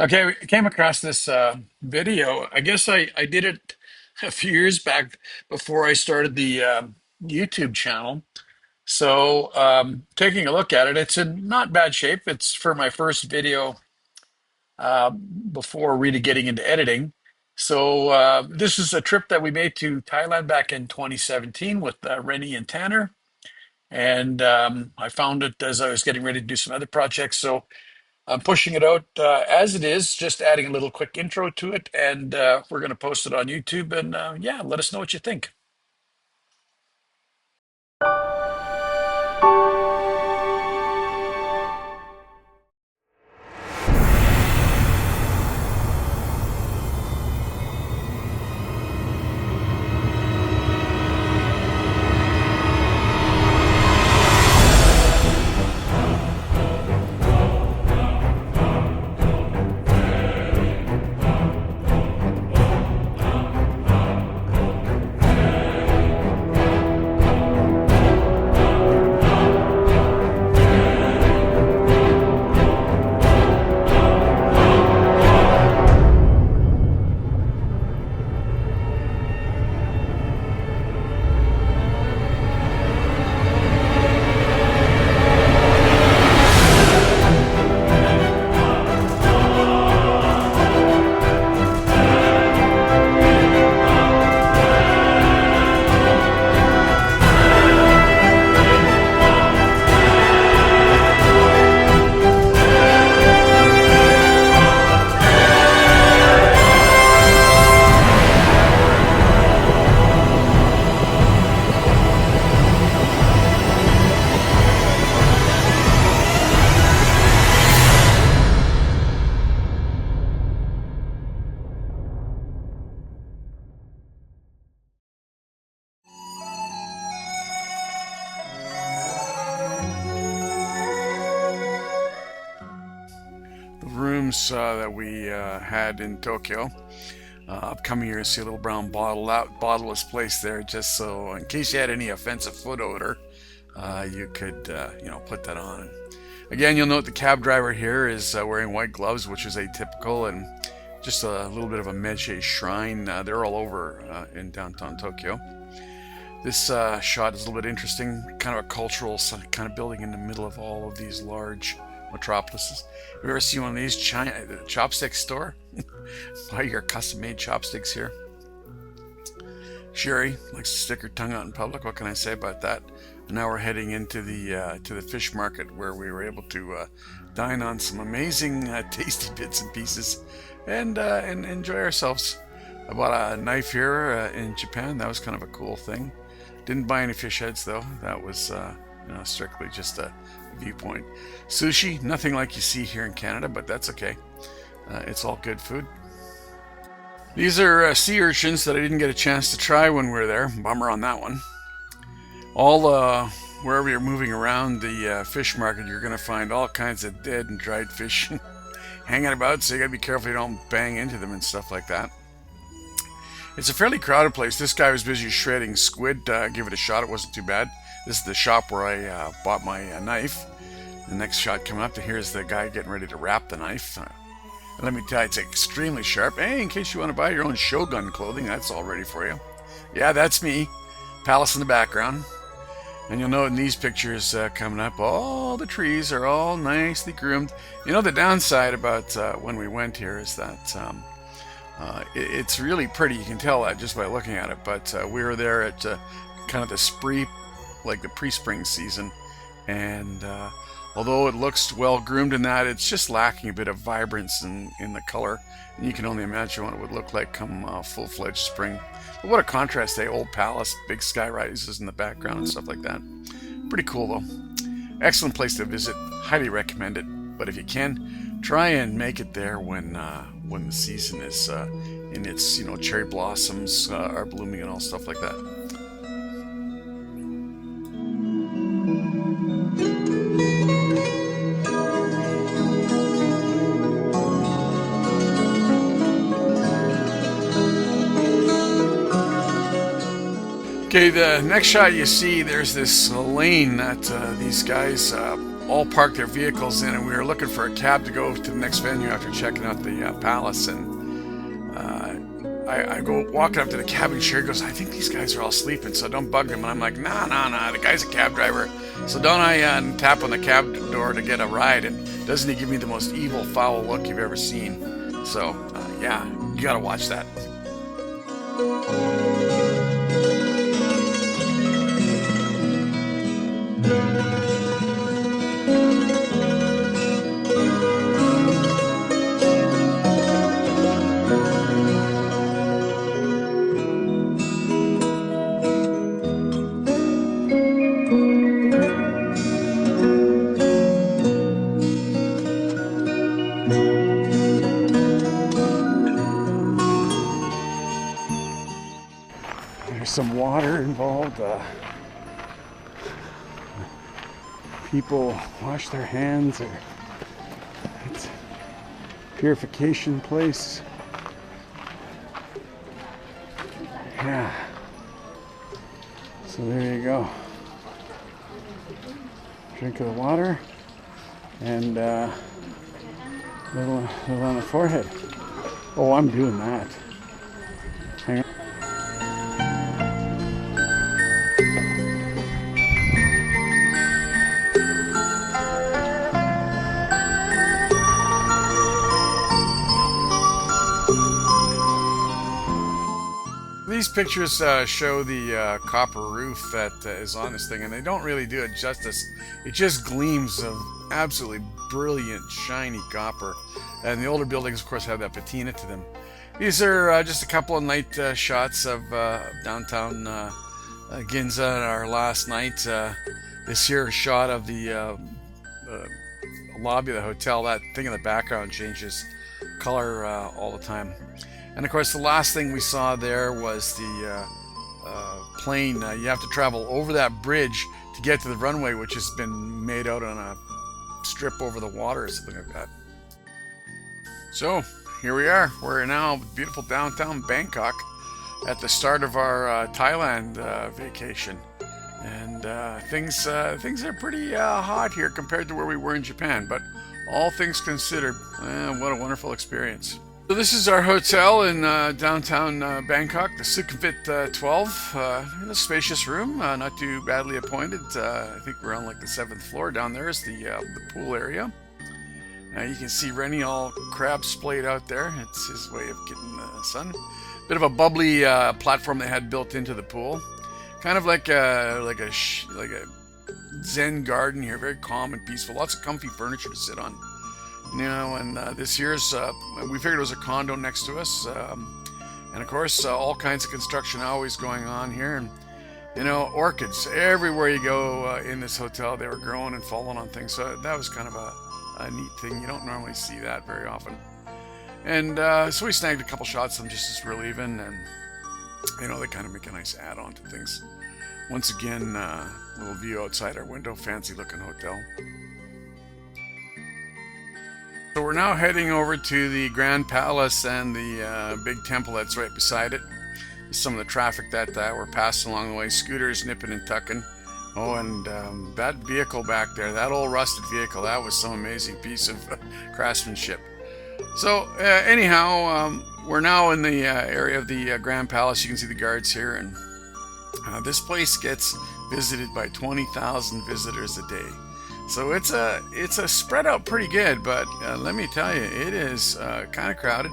Okay, I came across this video. I guess I did it a few years back before I started the YouTube channel. So, taking a look at it, it's in not bad shape. It's for my first video before really getting into editing. So, this is a trip that we made to Thailand back in 2017 with Rennie and Tanner. And I found it as I was getting ready to do some other projects. So, I'm pushing it out as it is, just adding a little quick intro to it, and we're going to post it on YouTube. And yeah, let us know what you think. The rooms that we had in Tokyo. Come here and see a little brown bottle was placed there just so in case you had any offensive foot odor, you could put that on. Again, you'll note the cab driver here is wearing white gloves, which is atypical, and just a little bit of a Meiji shrine. They're all over in downtown Tokyo. This shot is a little bit interesting, kind of a cultural kind of building in the middle of all of these large metropolises. Have you ever seen one of these chopstick store? Buy your custom-made chopsticks here. Sherry likes to stick her tongue out in public. What can I say about that? And now we're heading into the to the fish market where we were able to dine on some amazing tasty bits and pieces and enjoy ourselves. I bought a knife here in Japan. That was kind of a cool thing. Didn't buy any fish heads though. That was strictly just a viewpoint. Sushi, nothing like you see here in Canada, but that's okay. It's all good food. These are sea urchins that I didn't get a chance to try when we were there. Bummer on that one. All wherever you're moving around the fish market, you're going to find all kinds of dead and dried fish hanging about, so you got to be careful you don't bang into them and stuff like that. It's a fairly crowded place. This guy was busy shredding squid. Give it a shot. It wasn't too bad. This is the shop where I bought my knife. The next shot coming up, here's the guy getting ready to wrap the knife. Let me tell you, it's extremely sharp. Hey, in case you want to buy your own Shogun clothing, that's all ready for you. Yeah, that's me. Palace in the background. And you'll note in these pictures coming up, all the trees are all nicely groomed. You know, the downside about when we went here is that it's really pretty. You can tell that just by looking at it. But we were there at kind of the pre-spring season. And although it looks well groomed in that, it's just lacking a bit of vibrance in the color. And you can only imagine what it would look like come full-fledged spring. But what a contrast, eh? Old palace, big sky rises in the background and stuff like that. Pretty cool though. Excellent place to visit. Highly recommend it. But if you can, try and make it there when the season is in its cherry blossoms are blooming and all stuff like that. Okay, the next shot you see, there's this lane that these guys all parked their vehicles in, and we were looking for a cab to go to the next venue after checking out the palace. And I go walking up to the cab, and Sherry goes, "I think these guys are all sleeping, so don't bug them." And I'm like, "Nah, the guy's a cab driver." So don't I tap on the cab door to get a ride, and doesn't he give me the most evil, foul look you've ever seen? So yeah, you gotta watch that. There's some water involved. People wash their hands, or it's a purification place. Yeah. So there you go. Drink of the water, and little on the forehead. Oh, I'm doing that. Hang on. These pictures show the copper roof that is on this thing, and they don't really do it justice. It just gleams of absolutely brilliant, shiny copper. And the older buildings, of course, have that patina to them. These are just a couple of night shots of downtown Ginza, our last night. This here shot of the lobby of the hotel. That thing in the background changes color all the time. And of course, the last thing we saw there was the plane. You have to travel over that bridge to get to the runway, which has been made out on a strip over the water or something like that. So here we are. We're now beautiful downtown Bangkok at the start of our Thailand vacation. And things are pretty hot here compared to where we were in Japan. But all things considered, what a wonderful experience. So this is our hotel in downtown Bangkok, the Sukhumvit 12. In a spacious room, not too badly appointed. I think we're on like the 7th floor. Down there is the pool area. You can see Rennie all crab splayed out there. It's his way of getting the sun. Bit of a bubbly platform they had built into the pool, kind of like a Zen garden here, very calm and peaceful. Lots of comfy furniture to sit on. You know, and this year's, we figured it was a condo next to us. And of course, all kinds of construction always going on here. And, you know, orchids everywhere you go in this hotel, they were growing and falling on things. So that was kind of a neat thing. You don't normally see that very often. And so we snagged a couple shots of them just as we're leaving. And, you know, they kind of make a nice add-on to things. Once again, little view outside our window, fancy looking hotel. So we're now heading over to the Grand Palace and the big temple that's right beside it. Some of the traffic that we're passing along the way, scooters nipping and tucking. Oh, and that vehicle back there, that old rusted vehicle, that was some amazing piece of craftsmanship. So anyhow, we're now in the area of the Grand Palace. You can see the guards here, and this place gets visited by 20,000 visitors a day. So it's a spread out pretty good, but let me tell you, it is kind of crowded,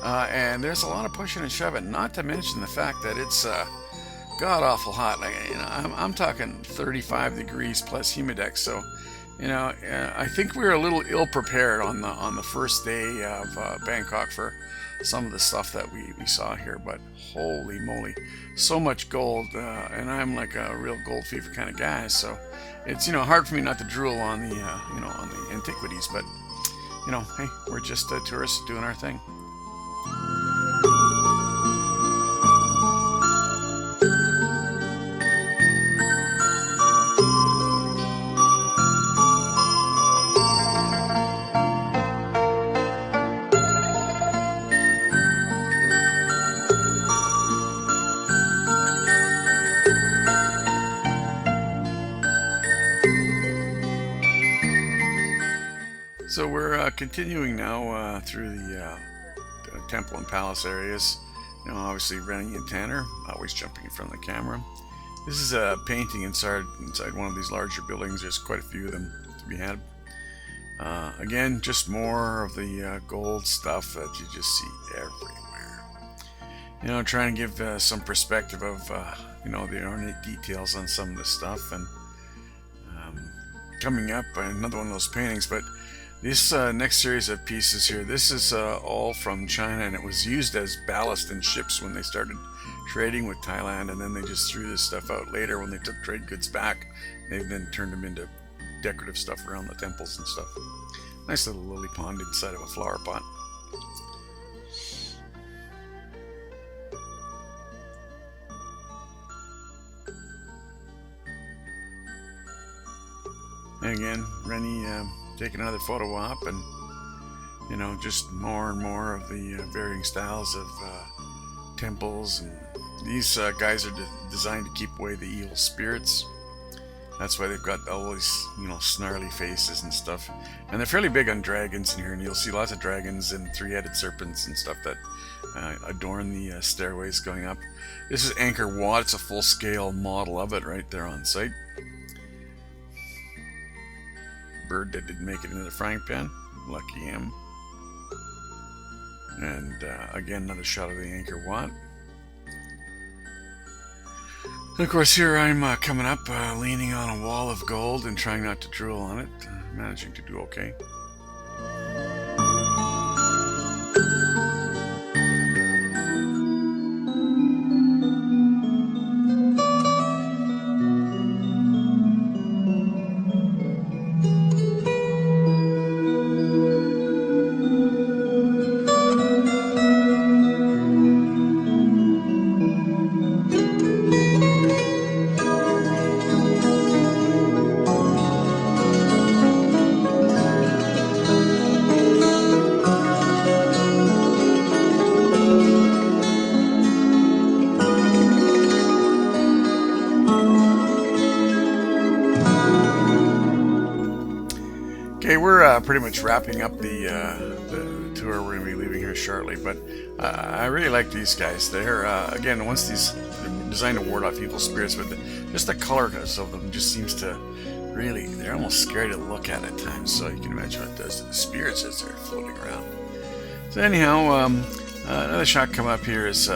and there's a lot of pushing and shoving. Not to mention the fact that it's god awful hot. Like, you know, I'm talking 35 degrees plus humidex. So, you know, I think we were a little ill prepared on the first day of Bangkok for some of the stuff that we saw here. But holy moly, so much gold, and I'm like a real gold fever kind of guy. So it's, you know, hard for me not to drool on the you know, on the antiquities. But, you know, hey, we're just tourists doing our thing. So we're continuing now through the temple and palace areas. Obviously Rennie and Tanner always jumping in front of the camera. This is a painting inside one of these larger buildings. There's quite a few of them to be had. Again, just more of the gold stuff that you just see everywhere. Trying to give some perspective of the ornate details on some of the stuff. And coming up, another one of those paintings. But this next series of pieces here, this is all from China, and it was used as ballast in ships when they started trading with Thailand, and then they just threw this stuff out later when they took trade goods back. They then turned them into decorative stuff around the temples and stuff. Nice little lily pond inside of a flower pot. And again, Rennie taking another photo op, and just more and more of the varying styles of temples. And these guys are designed to keep away the evil spirits. That's why they've got all these snarly faces and stuff. And they're fairly big on dragons in here, and you'll see lots of dragons and three-headed serpents and stuff that adorn the stairways going up. This is Angkor Wat. It's a full-scale model of it right there on site. Bird that didn't make it into the frying pan. Lucky him. And again, another shot of the Angkor Wat. And of course, here I'm coming up, leaning on a wall of gold and trying not to drool on it. Managing to do okay. Okay, we're pretty much wrapping up the tour. We're going to be leaving here shortly, but I really like these guys. They're, again, they're designed to ward off evil spirits, but just the colors of them just seems to really, they're almost scary to look at times, so you can imagine what it does to the spirits as they're floating around. So anyhow, another shot come up here is,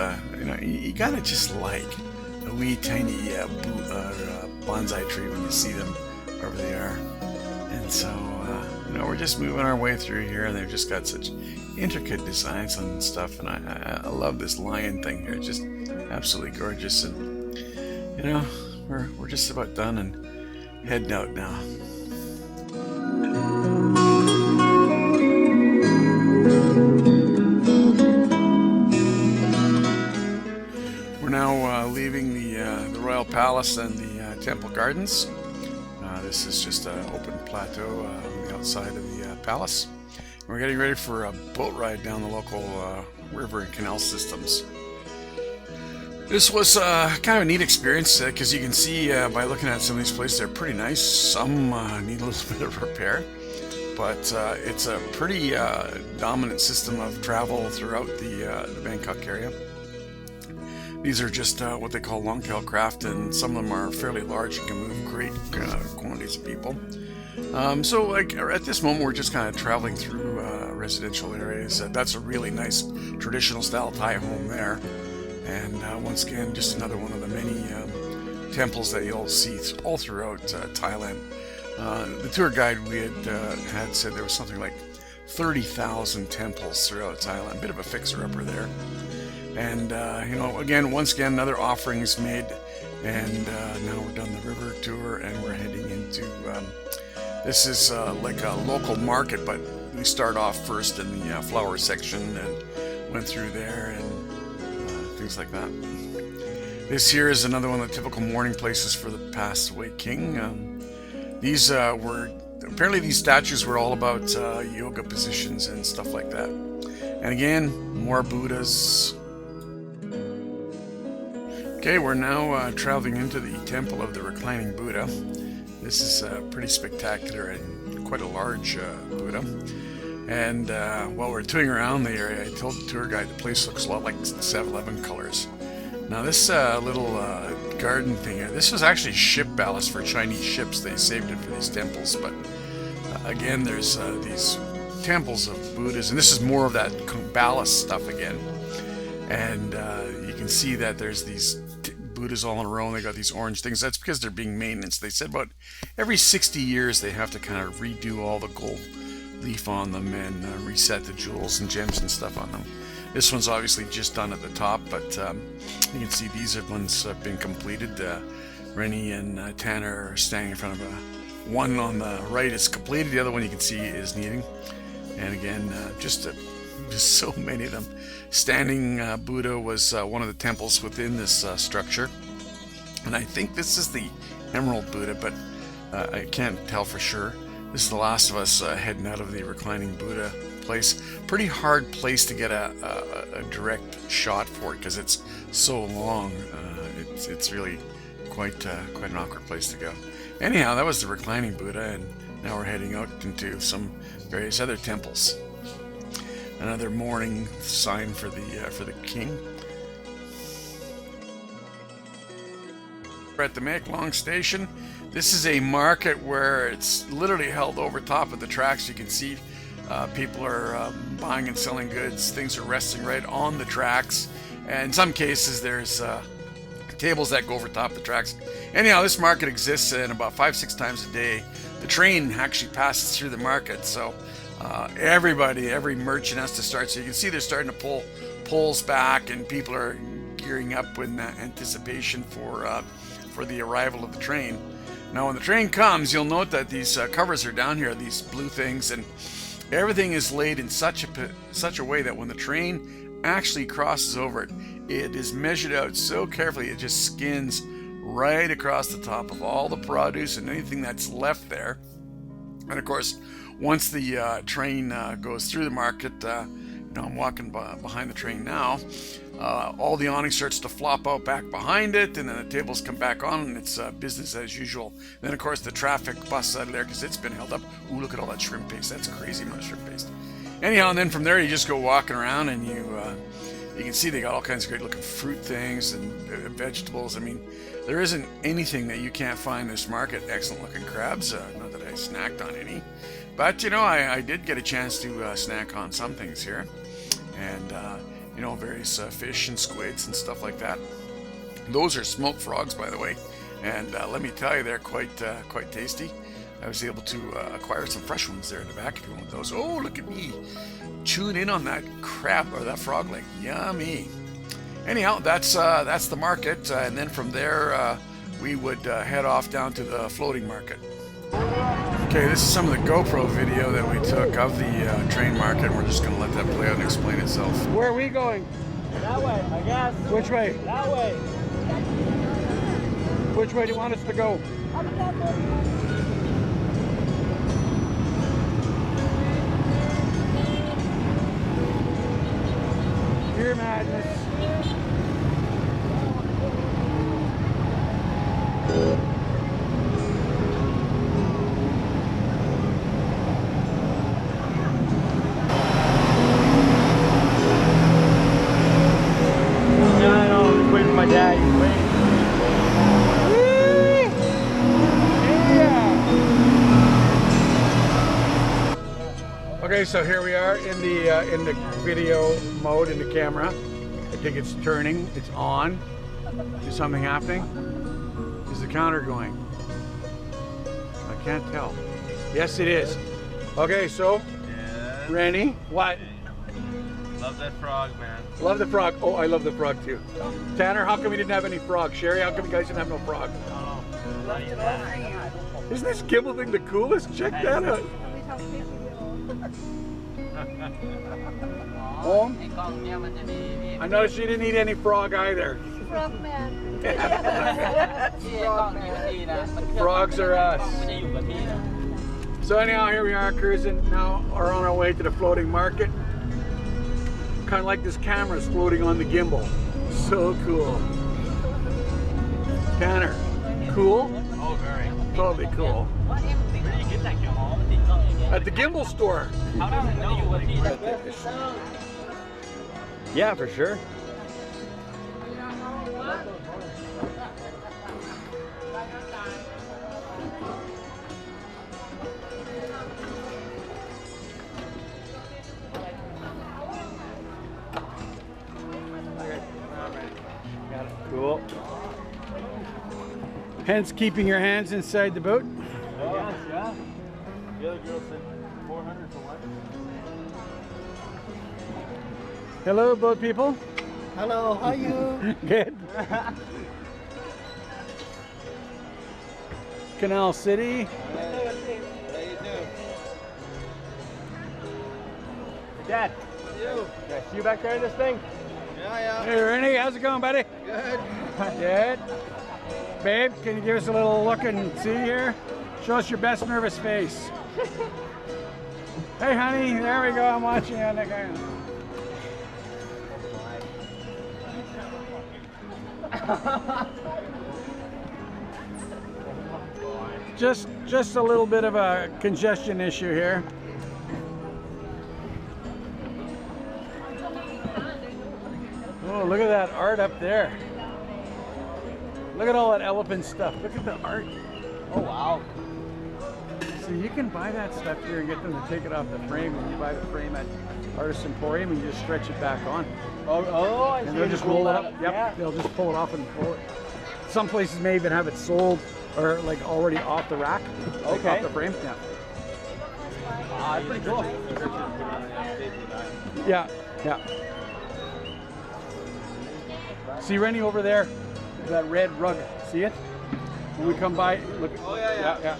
you gotta just like a wee tiny bonsai tree when you see them wherever they are. And so, we're just moving our way through here, and they've just got such intricate designs and stuff. And I love this lion thing here; it's just absolutely gorgeous. And we're just about done and heading out now. We're now leaving the Royal Palace and the Temple Gardens. This is just an open plateau on the outside of the palace. We're getting ready for a boat ride down the local river and canal systems. This was kind of a neat experience because you can see by looking at some of these places, they're pretty nice. Some need a little bit of repair, but it's a pretty dominant system of travel throughout the Bangkok area. These are just what they call long-tail craft, and some of them are fairly large and can move great quantities of people. So like at this moment, we're just kind of traveling through residential areas. That's a really nice traditional style Thai home there. And once again, just another one of the many temples that you'll see all throughout Thailand. The tour guide we had said there was something like 30,000 temples throughout Thailand. A bit of a fixer-upper there. And, again, once again, another offering is made. And now we're done the river tour, and we're heading into, this is like a local market, but we start off first in the flower section and went through there and things like that. This here is another one of the typical mourning places for the passed away king. These apparently these statues were all about yoga positions and stuff like that. And again, more Buddhas. Okay, we're now traveling into the Temple of the Reclining Buddha. This is pretty spectacular and quite a large Buddha. And while we're touring around the area, I told the tour guide the place looks a lot like 7-Eleven colors. Now this little garden thing here, this was actually ship ballast for Chinese ships. They saved it for these temples, but again, there's these temples of Buddhas, and this is more of that ballast stuff again. And you can see that there's these Buddhas all in a row, and they got these orange things. That's because they're being maintenance. They said about every 60 years they have to kind of redo all the gold leaf on them and reset the jewels and gems and stuff on them. This one's obviously just done at the top, but you can see these ones have been completed. Rennie and Tanner are standing in front of one on the right is completed, the other one you can see is needing. And again, just so many of them. Standing Buddha was one of the temples within this structure, and I think this is the Emerald Buddha, but I can't tell for sure. This is the last of us heading out of the reclining Buddha place. Pretty hard place to get a direct shot for it because it's so long. It's really quite an awkward place to go. Anyhow, that was the reclining Buddha, and now we're heading out into some various other temples. Another mourning sign for the king. We're at the Mek Long station. This is a market where it's literally held over top of the tracks. You can see people are buying and selling goods. Things are resting right on the tracks. And in some cases, there's tables that go over top the tracks. Anyhow, this market exists, and about 5-6 times a day, the train actually passes through the market. So every merchant has to start. So you can see they're starting to pull poles back, and people are gearing up in anticipation for the arrival of the train. Now, when the train comes, you'll note that these covers are down here, these blue things, and everything is laid in such a way that when the train actually crosses over it, it is measured out so carefully it just skins right across the top of all the produce and anything that's left there. And of course, once the train goes through the market, I'm walking behind the train now, all the awning starts to flop out back behind it, and then the tables come back on, and it's business as usual. Then of course the traffic busts out of there because it's been held up. Ooh, look at all that shrimp paste. That's crazy amount of shrimp paste. Anyhow, and then from there you just go walking around, and you can see they got all kinds of great looking fruit things and vegetables. I mean, there isn't anything that you can't find in this market. Excellent looking crabs. Not that I snacked on any, but I did get a chance to snack on some things here, and various fish and squids and stuff like that. Those are smoked frogs, by the way, and let me tell you, they're quite tasty. I was able to acquire some fresh ones there in the back if you want those. Oh, look at me chewing in on that crab or that frog leg. Yummy. Anyhow, that's the market, and then from there we would head off down to the floating market. Okay, this is some of the GoPro video that we took of the train market. We're just going to let that play out and explain itself. Where are we going? That way, I guess. Which way? That way. Which way do you want us to go? Pure madness. Okay, so here we are in the video mode in the camera. I think it's turning. It's on. Is something happening? Is the counter going? I can't tell. Yes, it is. Okay, so yes. Rennie, what? Love that frog, man. Love the frog. Oh, I love the frog too. Tanner, how come we didn't have any frog? Sherry, how come you guys didn't have no frog? Oh, isn't this gimbal thing the coolest? Check that out. Oh, I noticed you didn't eat any frog either. Frog man. Frogs are us. So anyhow, here we are cruising now, are on our way to the floating market. Kind of like this camera's floating on the gimbal. So cool. Tanner, cool? Oh, very. Totally cool. Where do you get At the gimbal store. Yeah, for sure. Cool. Hence keeping your hands inside the boat. Yeah, yeah. The other girl said 400 for one. Hello, boat people. Hello, how are you? Good. Canal City. How you doing? Dad. You. Yeah, see you back there in this thing? Yeah. Hey, Rennie, how's it going, buddy? Good. Good. Babe, can you give us a little look and see here? Show us your best nervous face. Hey, honey, there we go. I'm watching you on the camera. Just a little bit of a congestion issue here. Oh, look at that art up there. Look at all that elephant stuff. Look at the art. Oh, wow. So you can buy that stuff here and get them to take it off the frame, and you buy the frame at Artist Emporium and you just stretch it back on. Oh, I see. And they'll just roll it up. Yep, yeah. They'll just pull it off and pull it. Some places may even have it sold or like already off the rack. Like okay. Off the frame. Yeah. That's pretty cool. Yeah, yeah. See Rennie over there? That red rug. See it? When we come by, look. Oh, yeah.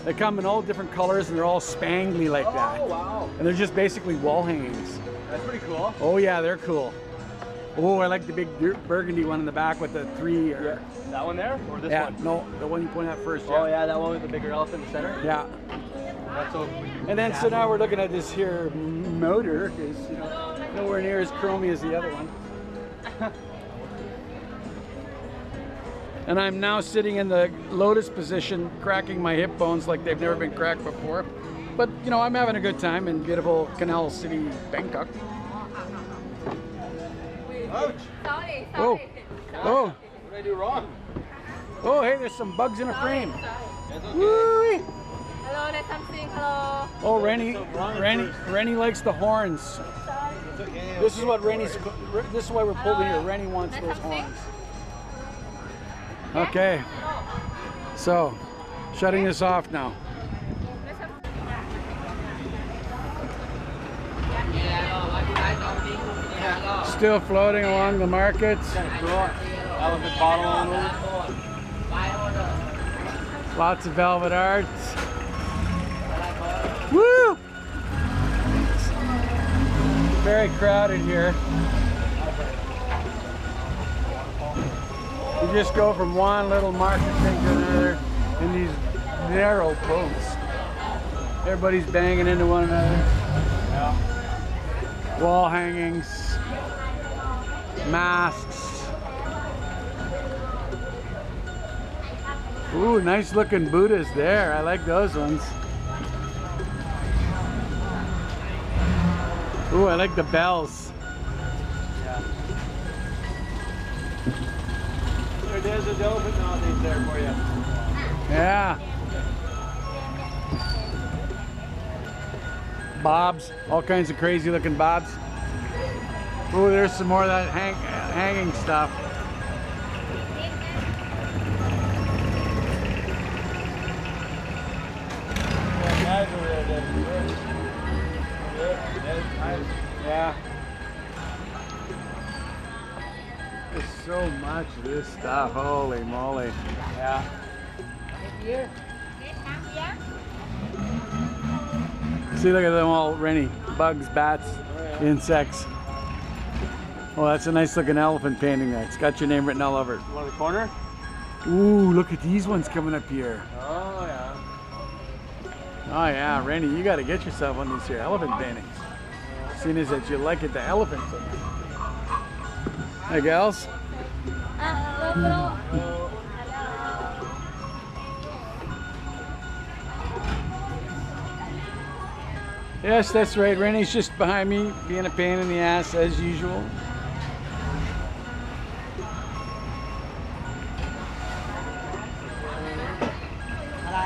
They come in all different colors and they're all spangly like that. Oh, wow. And they're just basically wall hangings. That's pretty cool. Oh yeah, they're cool. Oh, I like the big burgundy one in the back with the three. Yeah. That one there? Or this one? No, the one you pointed at first. Oh yeah, that one with the bigger elephant in the center? Yeah. That's so. And then so now we're looking at this here motor, is nowhere near as chromy as the other one. And I'm now sitting in the lotus position, cracking my hip bones like they've never been cracked before. But I'm having a good time in beautiful Canal City, Bangkok. Ouch! Sorry. Oh, oh, What did I do wrong? oh! Hey, there's some bugs in a frame. That's okay. Woo-wee. Hello, there's something. Hello. Oh, Rennie likes the horns. It's okay. This is what Rennie's. This is why we're pulled in here. Rennie wants There's those something? horns. Okay, so shutting this off now. Still floating along the markets. Cool. Elephant bottle on them. Lots of velvet arts. Woo! Very crowded here. You just go from one little market thing to another in these narrow boats. Everybody's banging into one another. Yeah. Wall hangings, masks. Ooh, nice looking Buddhas there. I like those ones. Ooh, I like the bells. Yeah. There's a elephant nowadays there for you. Yeah. Bobs, all kinds of crazy looking bobs. Ooh, there's some more of that hanging stuff. Yeah. There's so much of this stuff. Holy moly. Yeah. See, look at them all, Rennie. Bugs, bats, insects. Oh, that's a nice looking elephant painting there. It's got your name written all over it. One in the corner? Ooh, look at these ones coming up here. Oh, yeah. Oh yeah, Rennie, you gotta get yourself one of these here elephant paintings. Seeing as that you like it, the elephants. Hey, gals. Yes, that's right. Rennie's just behind me, being a pain in the ass as usual. อะไร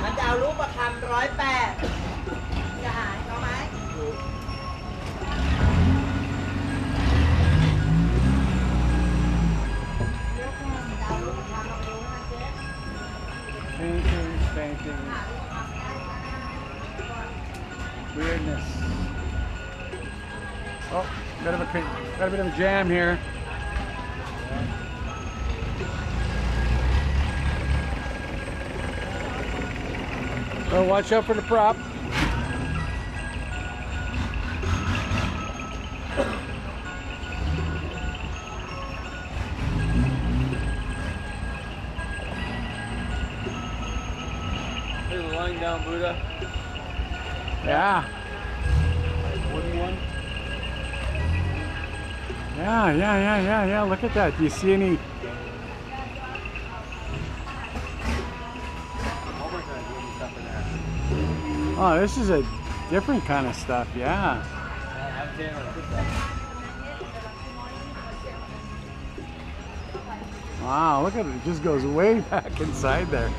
มันจะเอารูปประคำ108จะหายเขาไหมจะเอารูปประคำเอาไปดูนะเจ๊ Paintings, paintings. Weirdness. Oh, got a bit of a jam here. Oh, watch out for the prop. There's a lying down Buddha. Yeah. Wooden one. Yeah. Look at that. Do you see any? All my kind of wooden stuff in there. Oh, this is a different kind of stuff. Yeah. Have a camera. Good stuff. Wow, look at it. It just goes way back inside there.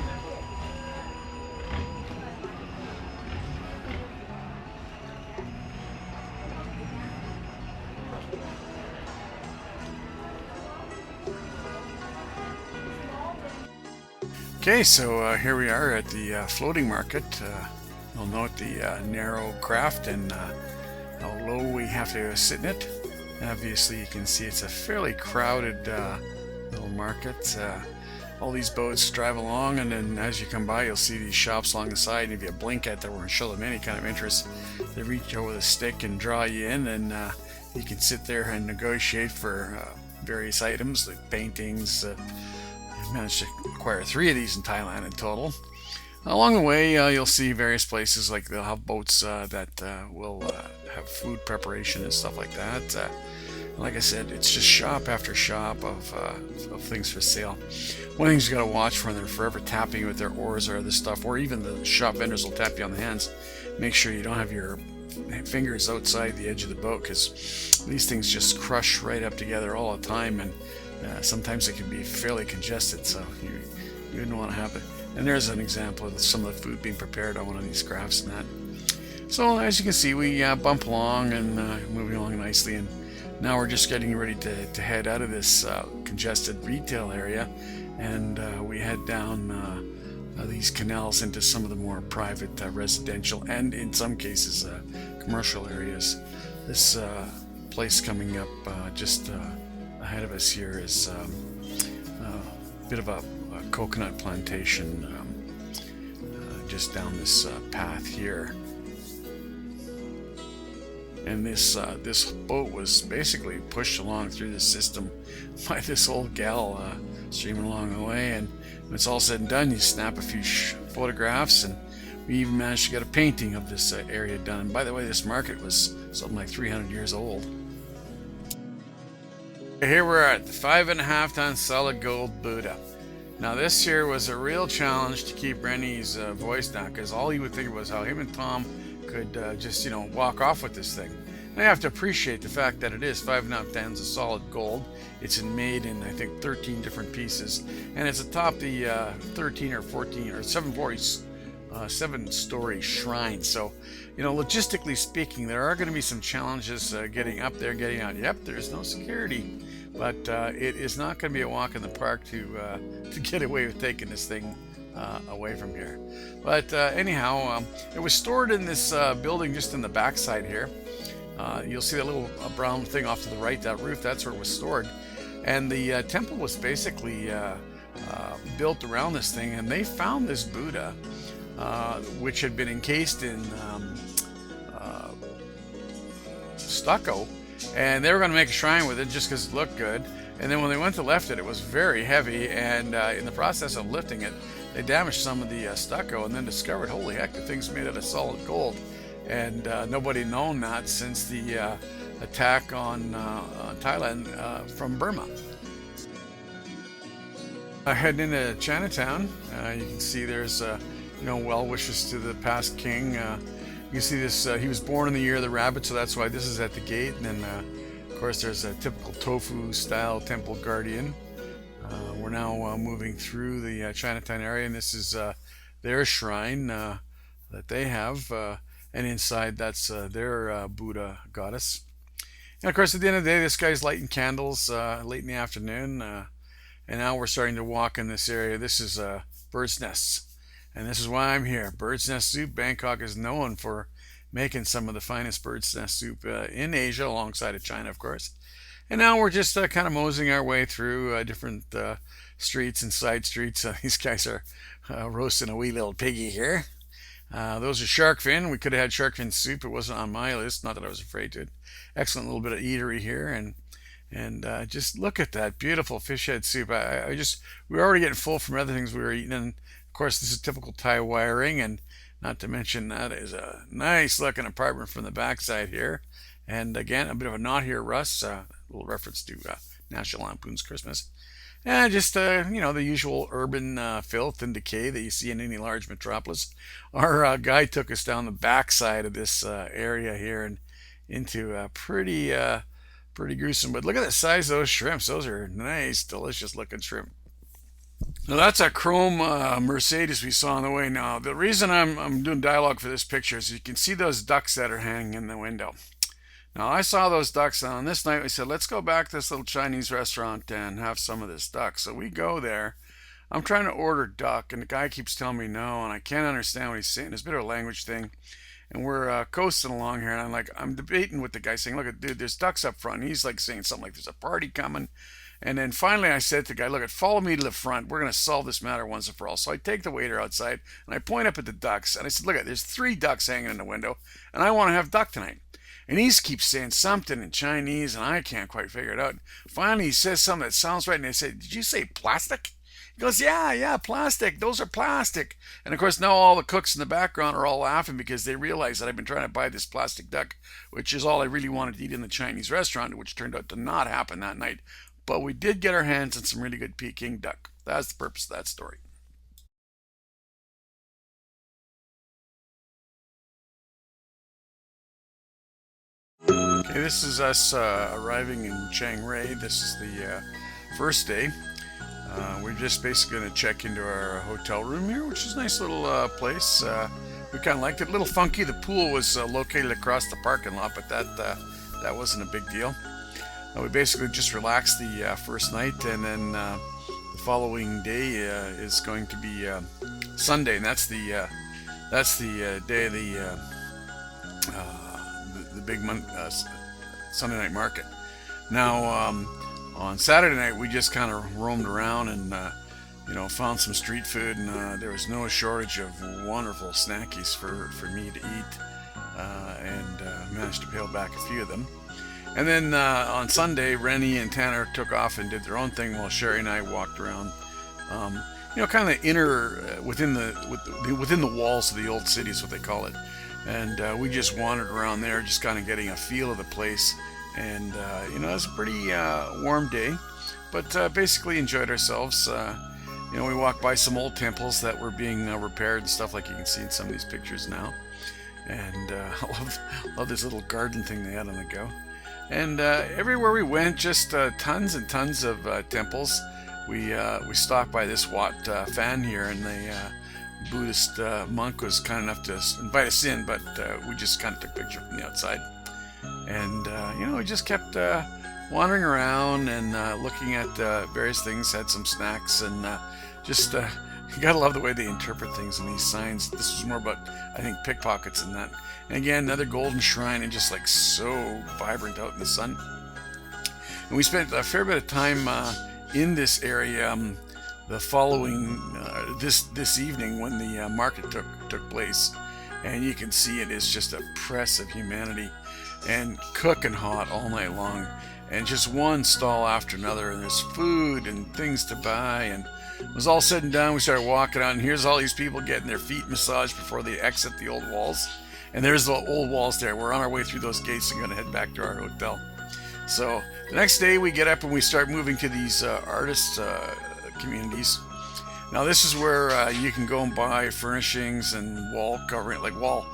Okay, so here we are at the floating market. You'll note the narrow craft and how low we have to sit in it. Obviously, you can see it's a fairly crowded little market. All these boats drive along, and then as you come by, you'll see these shops along the side. And if you blink at them or show them any kind of interest, they reach over with a stick and draw you in, and you can sit there and negotiate for various items like paintings. I managed to acquire 3 of these in Thailand in total. Along the way, you'll see various places like they'll have boats that will have food preparation and stuff like that. Like I said, it's just shop after shop of things for sale. One thing you got to watch for, they're forever tapping you with their oars or other stuff, or even the shop vendors will tap you on the hands. Make sure you don't have your fingers outside the edge of the boat, because these things just crush right up together all the time, and sometimes it can be fairly congested, so you wouldn't want to have it. And there's an example of some of the food being prepared on one of these crafts and that. So as you can see, we bump along and moving along nicely, and now we're just getting ready to head out of this congested retail area, and we head down these canals into some of the more private residential and in some cases commercial areas. This place coming up just ahead of us here is a bit of a coconut plantation just down this path here. And this boat was basically pushed along through the system by this old gal streaming along the way. And when it's all said and done, you snap a few photographs, and we even managed to get a painting of this area done. And by the way, this market was something like 300 years old. Here we're at the 5.5 ton solid gold Buddha. Now this here was a real challenge to keep Rennie's voice down, because all he would think was how him and Tom could just, walk off with this thing. And I have to appreciate the fact that it is 5.5 tons of solid gold. It's made in, I think, 13 different pieces, and it's atop the 13 or 14 or 7-story shrine. So, logistically speaking, there are going to be some challenges getting up there, getting out. Yep, there's no security, but it is not going to be a walk in the park to get away with taking this thing away from here. But anyhow, it was stored in this building just in the backside here. You'll see that little brown thing off to the right, that roof, that's where it was stored. And the temple was basically built around this thing, and they found this Buddha, which had been encased in stucco, and they were going to make a shrine with it just because it looked good. And then when they went to lift it, it was very heavy, and in the process of lifting it, they damaged some of the stucco, and then discovered, holy heck, the thing's made out of solid gold. And nobody known that since the attack on Thailand from Burma. Heading into Chinatown, you can see there's well wishes to the past king. You can see this, he was born in the year of the rabbit, so that's why this is at the gate. And then, of course, there's a typical tofu-style temple guardian. We're now moving through the Chinatown area, and this is their shrine that they have. And inside, that's their Buddha goddess. And, of course, at the end of the day, this guy's lighting candles late in the afternoon. And now we're starting to walk in this area. This is Bird's Nests. And this is why I'm here. Bird's Nest Soup. Bangkok is known for making some of the finest bird's nest soup in Asia, alongside of China, of course. And now we're just kind of moseying our way through different streets and side streets. These guys are roasting a wee little piggy here. Those are shark fin. We could have had shark fin soup. It wasn't on my list. Not that I was afraid to. Excellent little bit of eatery here. And just look at that beautiful fish head soup. We were already getting full from other things we were eating. And of course, this is typical Thai wiring, and not to mention that is a nice looking apartment from the backside here. And again, a bit of a knot here, Russ. A little reference to National Lampoon's Christmas. And just, you know, the usual urban filth and decay that you see in any large metropolis. Our guide took us down the backside of this area here and into pretty gruesome. But look at the size of those shrimps. Those are nice, delicious looking shrimp. Now that's a chrome Mercedes we saw on the way. Now the reason I'm doing dialogue for this picture is you can see those ducks that are hanging in the window. Now I saw those ducks, and on this night we said, let's go back to this little Chinese restaurant and have some of this duck. So we go there. I'm trying to order duck, and the guy keeps telling me no, and I can't understand what he's saying. It's a bit of a language thing. And we're coasting along here, and I'm debating with the guy, saying, look, dude, there's ducks up front. And he's like saying something like there's a party coming. And then finally I said to the guy, look, follow me to the front. We're going to solve this matter once and for all. So I take the waiter outside, and I point up at the ducks, and I said, look, there's 3 ducks hanging in the window, and I want to have duck tonight. And he keeps saying something in Chinese, and I can't quite figure it out. Finally, he says something that sounds right, and I say, did you say plastic? He goes, yeah, plastic. Those are plastic. And, of course, now all the cooks in the background are all laughing because they realize that I've been trying to buy this plastic duck, which is all I really wanted to eat in the Chinese restaurant, which turned out to not happen that night. But we did get our hands on some really good Peking duck. That's the purpose of that story. Okay, this is us arriving in Chiang Rai. This is the first day. We're just basically going to check into our hotel room here, which is a nice little place. We kind of liked it. A little funky. The pool was located across the parking lot, but that wasn't a big deal. We basically just relaxed the first night, and then the following day is going to be Sunday, and that's the day of the big Sunday night market. Now on Saturday night we just kind of roamed around and found some street food, and there was no shortage of wonderful snackies for me to eat, and managed to peel back a few of them. And then on Sunday, Rennie and Tanner took off and did their own thing, while Sherry and I walked around, kind of the inner, within the walls of the old city is what they call it. And we just wandered around there, just kind of getting a feel of the place. And, it was a pretty warm day, but basically enjoyed ourselves. We walked by some old temples that were being repaired and stuff, like you can see in some of these pictures now. And I love this little garden thing they had on the go. And everywhere we went, just tons and tons of temples. We stopped by this Wat Fan here, and the Buddhist monk was kind enough to invite us in, but we just kind of took a picture from the outside. And we just kept wandering around and looking at various things. Had some snacks, and you gotta love the way they interpret things in these signs. This was more about, I think, pickpockets and that. And again, another golden shrine, and just like so vibrant out in the sun. And we spent a fair bit of time in this area the following this evening when the market took place. And you can see it is just a press of humanity, and cooking hot all night long, and just one stall after another, and there's food and things to buy. And it was all said and done, we started walking out, and here's all these people getting their feet massaged before they exit the old walls. And there's the old walls there. We're on our way through those gates and going to head back to our hotel. So the next day we get up and we start moving to these artist communities. Now this is where you can go and buy furnishings and wall covering, like wall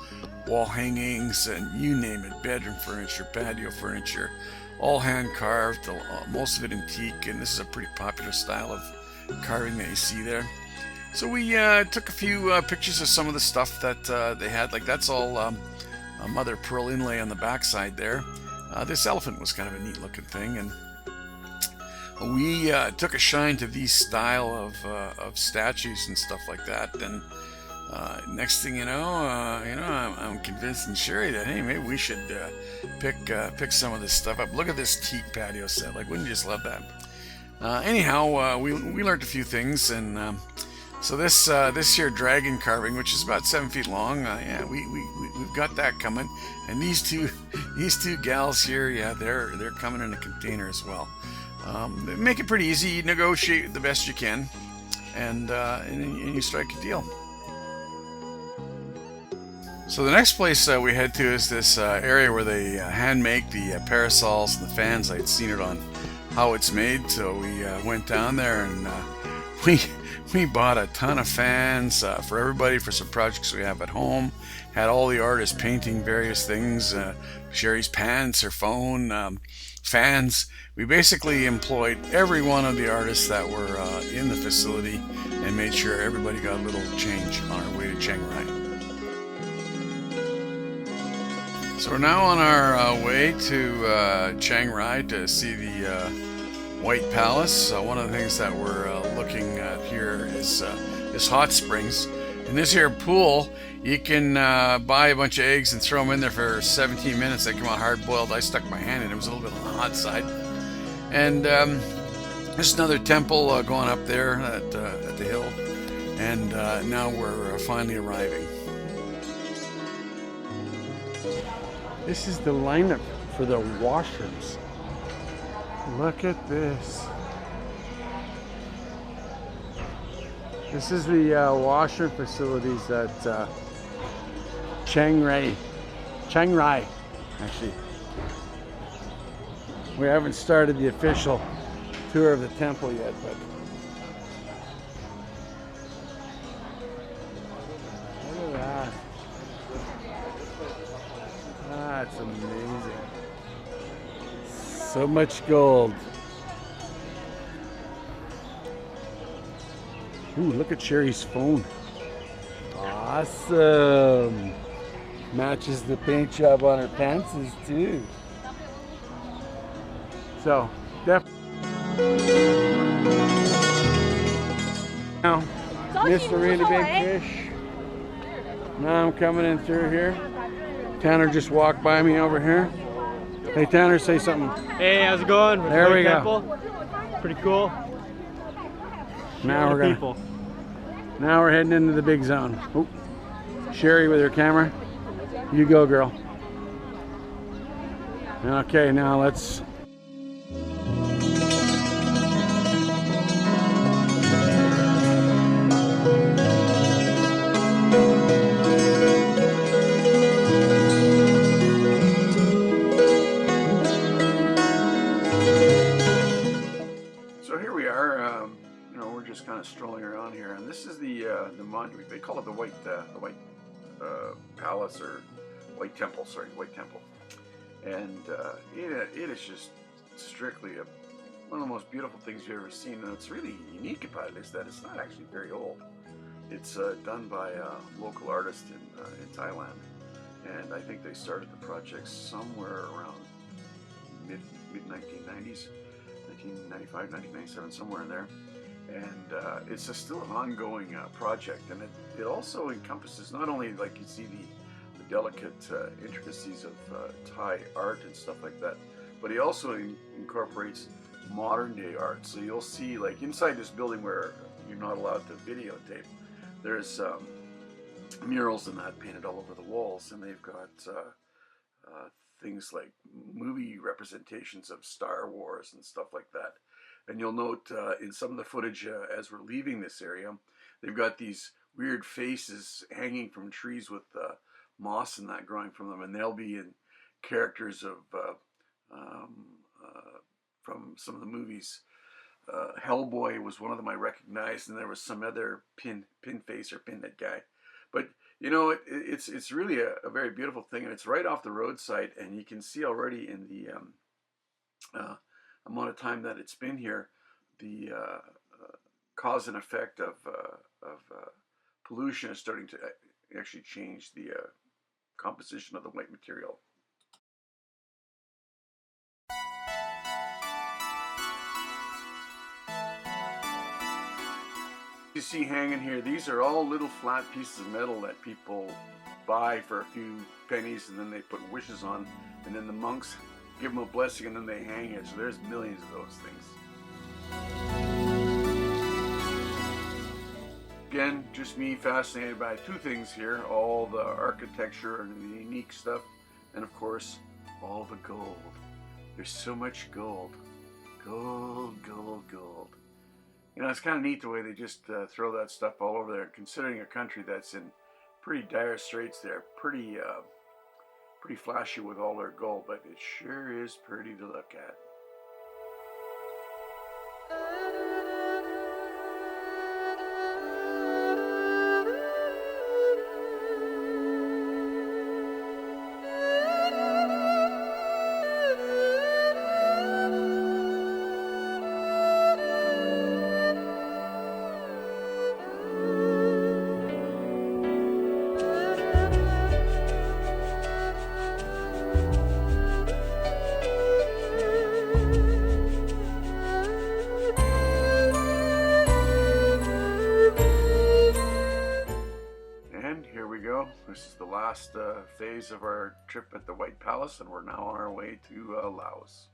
wall hangings, and you name it, bedroom furniture, patio furniture, all hand carved, most of it antique, and this is a pretty popular style of carving that you see there. So we took a few pictures of some of the stuff that they had. Like that's all a mother pearl inlay on the backside there. This elephant was kind of a neat looking thing, and we took a shine to these style of statues and stuff like that. And next thing I'm convincing Sherry that hey, maybe we should pick some of this stuff up. Look at this teak patio set. Like, wouldn't you just love that? Anyhow, we learned a few things, and so this here dragon carving, which is about 7 feet long, yeah, we've got that coming. And these two gals here, yeah, they're coming in a container as well. Make it pretty easy. You negotiate the best you can, and you strike a deal. So the next place we head to is this area where they hand make the parasols and the fans. I'd seen it on How It's Made, so we went down there and we bought a ton of fans for everybody for some projects we have at home. Had all the artists painting various things, Sherry's pants, her phone, fans. We basically employed every one of the artists that were in the facility and made sure everybody got a little change on our way to Chiang Rai. So we're now on our way to Chiang Rai to see the White Palace. One of the things that we're looking at here is hot springs. In this here pool, you can buy a bunch of eggs and throw them in there for 17 minutes. They come out hard boiled. I stuck my hand in it. It was a little bit on the hot side. And there's another temple going up there at the hill. And now we're finally arriving. This is the lineup for the washrooms. Look at this. This is the washroom facilities at Chiang Rai, actually. We haven't started the official tour of the temple yet, but look at that. That's amazing. So much gold. Ooh, look at Sherry's phone. Awesome. Matches the paint job on her pants too. So, definitely. Now, missed a really big fish. Now I'm coming in through here. Tanner just walked by me over here. Hey Tanner, say something. Hey, how's it going? There we go. Temple. Pretty cool. Now now we're heading into the big zone. Oop. Sherry with her camera. You go, girl. Okay, now let's. Just kind of strolling around here, and this is the monument. They call it the White Palace or White Temple. Sorry, White Temple. And it is just strictly one of the most beautiful things you've ever seen. And what's really unique about it is that it's not actually very old. It's done by a local artist in Thailand, and I think they started the project somewhere around mid 1990s, 1995, 1997, somewhere in there. And it's still an ongoing project, and it also encompasses not only, like you see, the delicate intricacies of Thai art and stuff like that, but he also incorporates modern day art. So you'll see, like inside this building where you're not allowed to videotape, there's murals and that painted all over the walls, and they've got things like movie representations of Star Wars and stuff like that. And you'll note in some of the footage as we're leaving this area, they've got these weird faces hanging from trees with moss and that growing from them, and they'll be in characters of from some of the movies. Hellboy was one of them I recognized, and there was some other pin face or pinhead guy. But You know, it's really a very beautiful thing, and it's right off the roadside, and you can see already in the amount of time that it's been here, the cause and effect of pollution is starting to actually change the composition of the white material. You see hanging here, these are all little flat pieces of metal that people buy for a few pennies, and then they put wishes on, and then the monks give them a blessing, and then they hang it. So there's millions of those things. Again, just me fascinated by two things here: all the architecture and the unique stuff, and of course, all the gold. There's so much gold. Gold, gold, gold. You know, it's kind of neat the way they just throw that stuff all over there, considering a country that's in pretty dire straits there. Pretty flashy with all their gold, but it sure is pretty to look at. This is the last phase of our trip at the White Palace, and we're now on our way to Laos.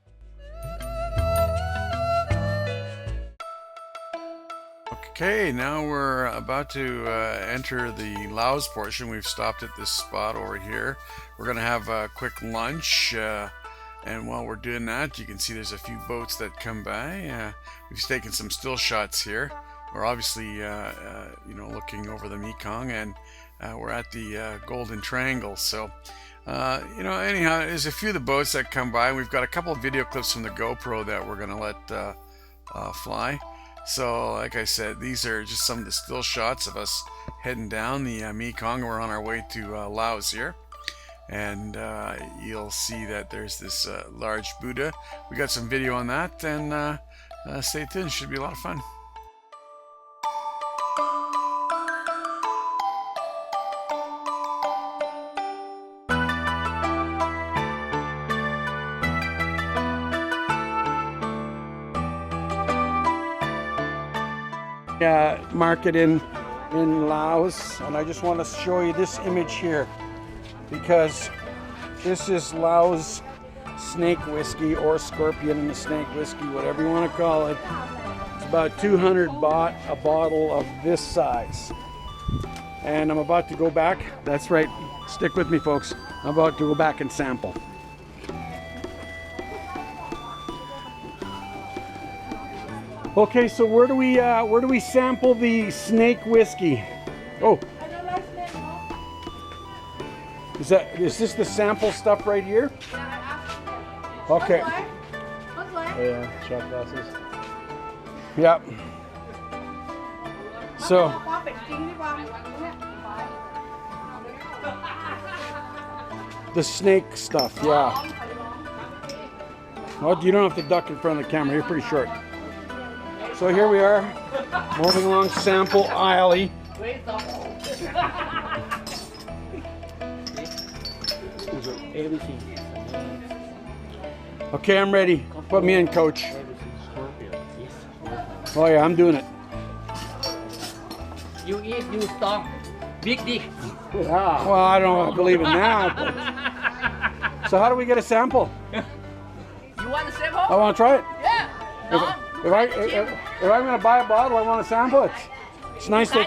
Okay, now we're about to enter the Laos portion. We've stopped at this spot over here. We're going to have a quick lunch, and while we're doing that, you can see there's a few boats that come by. We've taken some still shots here. We're obviously, looking over the Mekong, and we're at the Golden Triangle. So, anyhow, there's a few of the boats that come by. We've got a couple of video clips from the GoPro that we're going to let fly. So, like I said, these are just some of the still shots of us heading down the Mekong. We're on our way to Laos here. And you'll see that there's this large Buddha. We got some video on that, and stay tuned. Should be a lot of fun. Market in Laos, and I just want to show you this image here because this is Laos snake whiskey, or scorpion in the snake whiskey, whatever you want to call it. It's about 200 baht a bottle of this size, and I'm about to go back. That's right, stick with me folks. I'm about to go back and sample. Okay, so where do we sample the snake whiskey? Oh, is this the sample stuff right here? Okay. Yeah, shot glasses. Yep. So the snake stuff, yeah. Well, you don't have to duck in front of the camera. You're pretty short. So here we are, moving along sample alley. Okay, I'm ready. Put me in, coach. Oh yeah, I'm doing it. You eat, you stop. Big dick. Yeah. Well, I don't believe in that. So how do we get a sample? You want a sample? I want to try it. Yeah. No. If I'm going to buy a bottle, I want to sample it. It's nice to... You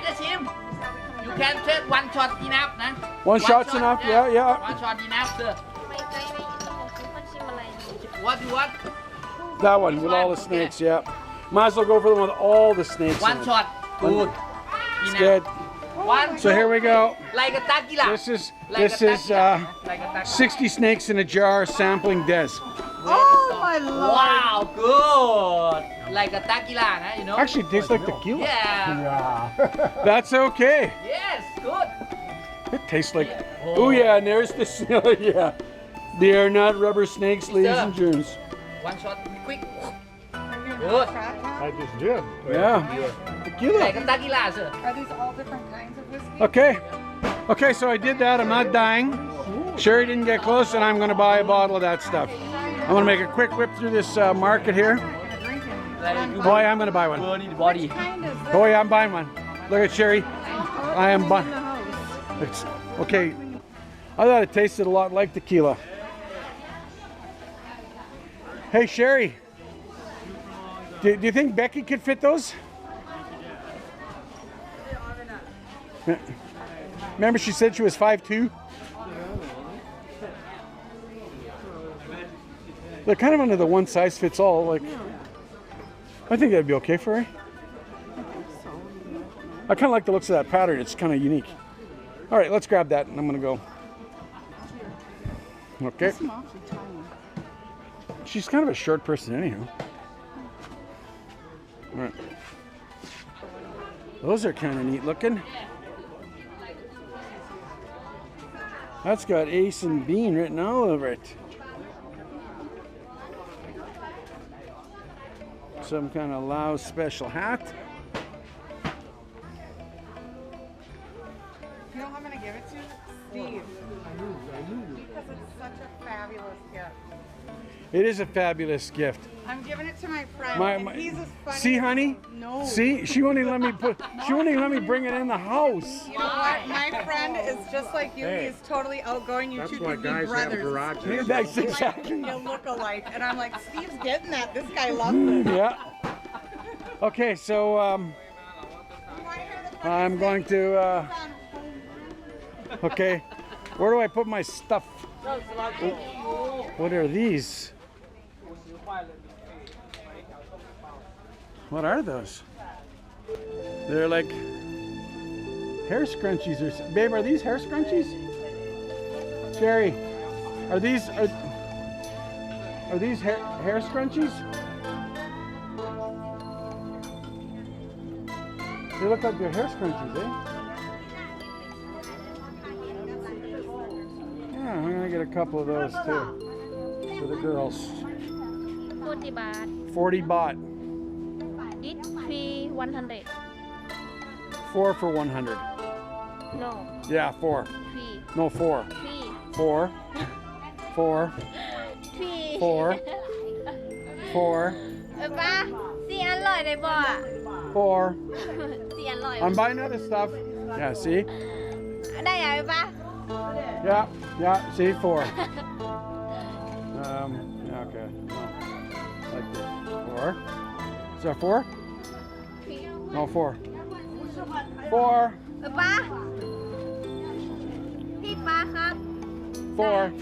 can take one shot enough, nah? One shot's enough, yeah. One shot enough, sir. What you want? That one with all the snakes, yeah. Might as well go for the one with all the snakes. One shot, good. It's good. So here we go. Like a tequila. This is 60 snakes in a jar sampling Des. Oh my lord! Wow, good. Like a tequila, you know. Actually, it tastes like tequila. Yeah. That's okay. Yes, good. taste like. Oh yeah, and there's the yeah. They are not rubber snakes, ladies and gents. One shot, quick. I just did. Yeah. Tequila. แต่กันตากีฬา sir. Are these all different kinds of whiskey? Okay. Okay, so I did that. I'm not dying. Sherry didn't get close, and I'm going to buy a bottle of that stuff. I'm going to make a quick whip through this market here. Oh yeah, I'm going to buy one. Burn in the body. Kind is this? Oh yeah, I'm buying one. Look at Sherry. I am buying. In the house. It's okay. I thought it tasted a lot like tequila. Hey Sherry, do you think Becky could fit those? Remember she said she was 5'2"? They're kind of under the one size fits all. Like, I think that'd be okay for her. I kind of like the looks of that pattern. It's kind of unique. All right, let's grab that, and I'm gonna go. Okay. She's kind of a short person, anyhow. All right. Those are kind of neat looking. That's got Ace and Bean written all over it. Some kind of Laos special hat. You know who I'm going to give it to? Steve. Because it's such a fabulous gift. It is a fabulous gift. I'm giving it to my friend, My- and he's as funny. See, honey? No. See, she won't even let me put. She won't even let me bring it in the house. You know what? My friend is just like you. He's totally outgoing. You two could be brothers. Yeah, that's exactly. You look alike. And I'm like, Steve's getting that. This guy loves it. Yeah. Okay, so I'm going to. Okay, where do I put my stuff? What are these? What are those? They're like hair scrunchies or something. Babe, are these hair scrunchies? Sherry, are these hair scrunchies? They look like they're hair scrunchies, eh? Yeah, I'm gonna get a couple of those too for the girls. 40 baht. 40 baht. This fee 100. 4 for 100. No, Yeah, 4. fee. No, 4. Fee. 4. 4. Fee. 4. 4. ป้าสีอร่อยเลยบ่อ่ะ 4. สีอร่อย I'm buying other stuff. Yeah, see? ได้ยังป้า Yeah, yeah, see? 4. Yeah, okay. No. Like this. 4. Is that 4? No, 4. 4. ป้าพี่ป้าครับ 4.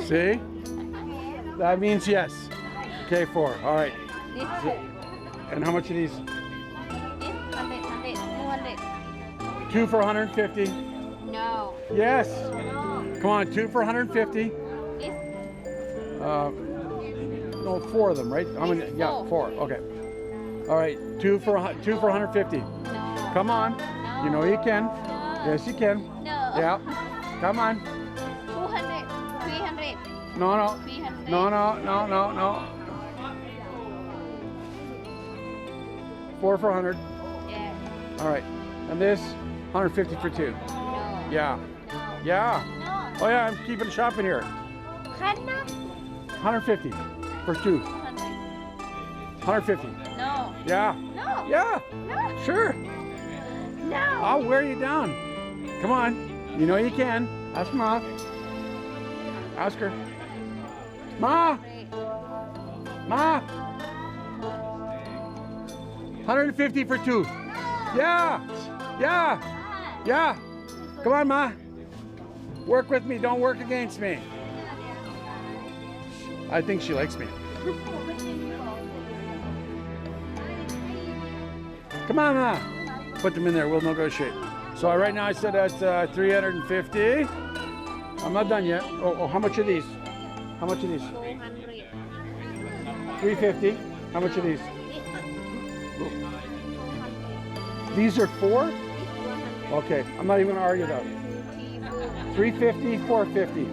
See? That means yes. Okay, 4. All right. This And how much are these? 100 2 for 150. No. Yes. No. Come on, 2 for 150. This No, 4 of them, right? How many? Yeah, 4. Okay. All right, 2 for 150. no. Come on. You know you can. Yes, you can. No. Yeah. Come on. 200 300 No, no. 300 No, no, no, no, no. 4 for 100. Yeah. All right. And this, 150 for 2. No. Yeah. Yeah. No. Oh yeah, I'm keeping shop in here. คันนะ 150 for 2. 150. No. Yeah. No. Yeah. No. Sure. No. I'll wear you down. Come on. You know you can. Ask Ma. Ask her. Ma. Ma. 150 for 2. Yeah. Yeah. Yeah. Come on, Ma. Work with me. Don't work against me. I think she likes me. Come on, Ma. Put them in there. We'll negotiate. So right now I said that's 350. I'm not done yet. Oh, how much are these? How much are these? 200 350. How much are these? These are 4? Okay, I'm not even gonna argue that. 350, 450.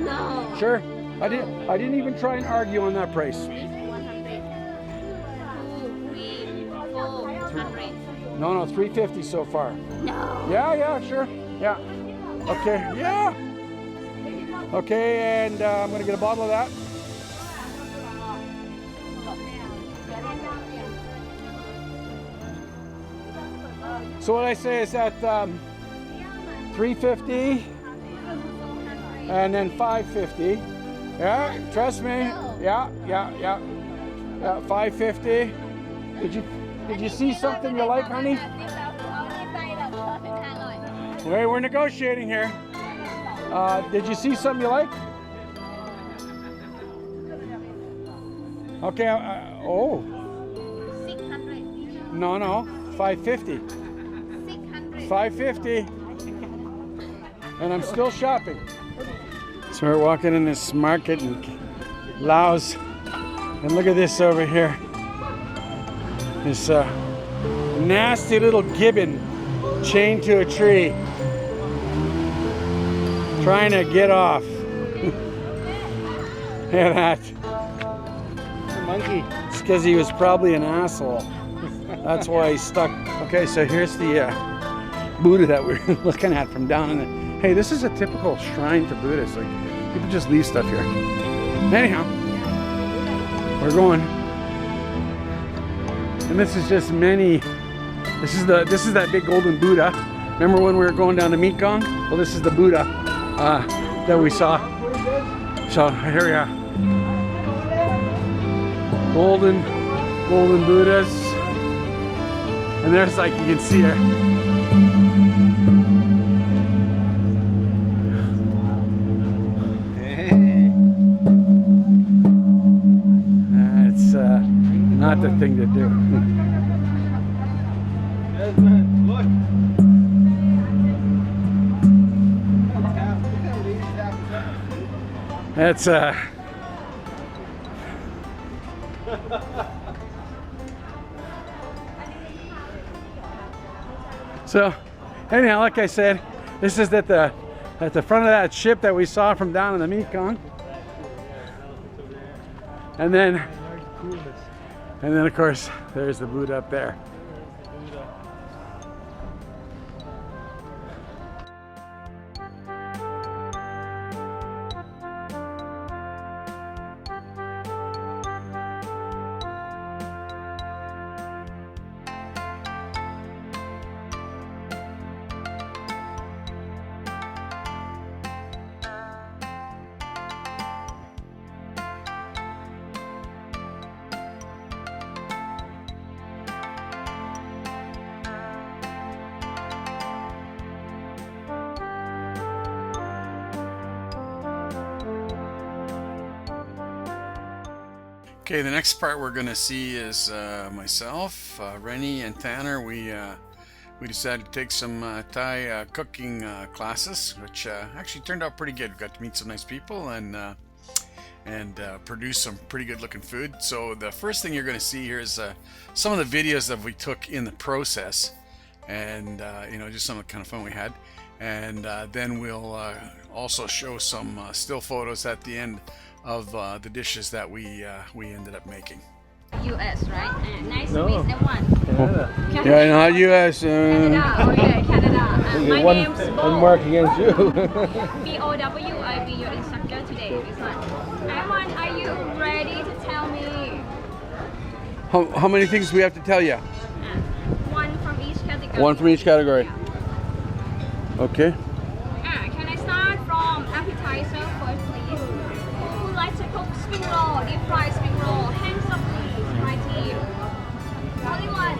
No. Sure. I didn't even try and argue on that price. 100. 2, 3, 400. No, 350 so far. No. Yeah, sure. Yeah. Okay. Yeah. Okay, and I'm gonna get a bottle of that. So what I say is that 350 and then 550. Yeah, trust me. Yeah. 550. Did you see something you like, honey? Wait, we're negotiating here. Did you see something you like? Okay. Oh. 600. No. 550. 600. 550. And I'm still shopping. So we're walking in this market in Laos. And look at this over here. This nasty little gibbon chained to a tree. Trying to get off. Look at that. It's a monkey. It's because he was probably an asshole. That's why he's stuck. Okay, so here's the Buddha that we're looking at from down in the... Hey, this is a typical shrine to Buddhists. Like, people just leave stuff here. Anyhow, we're going. And this is just many... This is that big golden Buddha. Remember when we were going down to Mekong? Well, this is the Buddha that we saw. So here we are. Golden Buddhas. And there's, like, you can see her. That's not the thing to do. Desmond, look. That's So anyhow, like I said, this is at the front of that ship that we saw from down in the Mekong. And then of course there's the Buddha up there. Okay, the next part we're going to see is myself, Rennie, and Tanner. We decided to take some Thai cooking classes, which actually turned out pretty good. We got to meet some nice people and produce some pretty good looking food. So the first thing you're going to see here is some of the videos that we took in the process, and just some of the kind of fun we had. And then we'll also show some still photos at the end of the dishes that we ended up making. US, right? Nice to meet everyone. Canada. Yeah, not U.S. Canada, okay, Canada. My name's Bo. One mark against you. B-O-W, I'll be your instructor today. This one. Everyone, are you ready to tell me? How many things do we have to tell you? One from each category. One from each category. Yeah. Okay. Can I start from appetizer first, please? Who would like to cook spring roll, deep fried spring roll? Hands up, please. My team. Only one.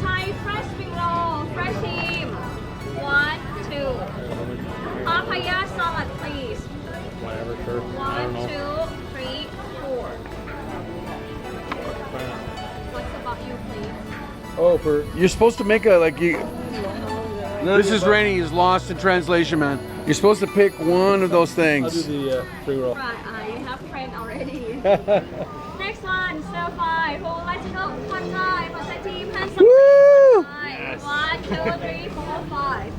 Thai fresh spring roll, fresh team. 1, 2. Papaya salad, please. Whatever, sure. 1, 2, 3, 4. What's about you, please? Oh, for You're supposed to make a This is Rennie. He's lost in translation, man. You're supposed to pick one of those I'll things. do the spring roll. Right, you have friend already. Next one, stir fry. Who would like to go? One guy, but the team has some. Woo! 1, 2, 3, 4, 5.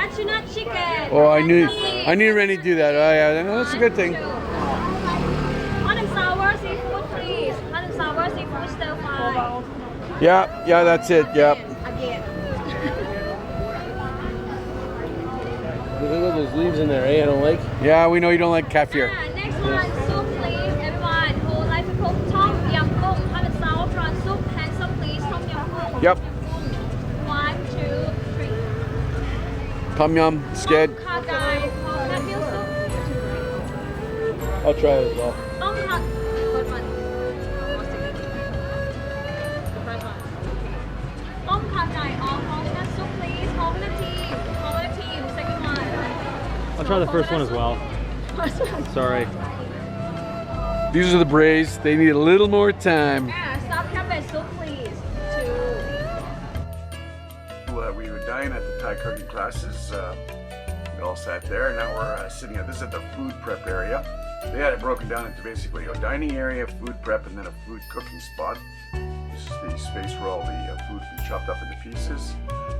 Butternut chicken. Oh, I knew Rennie do that. Oh, yeah, that's a good thing. Hot and sour seafood, please. Hot and sour seafood stir fry. Yeah, that's it. Yep. Again. Look at those leaves in there, eh? I don't like. Yeah, we know you don't like kaffir. Next one, soup, please. Everyone who would like to cook tom yum goong, hot and sour prawn soup, hands up, please. Tom yum goong. Yep. 1, 2, 3. Tom yum, sked. Tom kha gai, tom kha miêu soup. I'll try it as well. Tom kha. Good one. The first one. Tom kha gai or coconut soup, please. Coconut tea. Coconut tea. The second one. I'll try the first one as well. First one. Sorry. These are the braised. They need a little more time. Yeah, stop cabbage soup, please. 2. We were dining at the Thai cooking classes. We all sat there. Now we're sitting at this is at the food prep area. They had it broken down into basically a dining area, food prep, and then a food cooking spot. This is the space where all the food would be chopped up into pieces.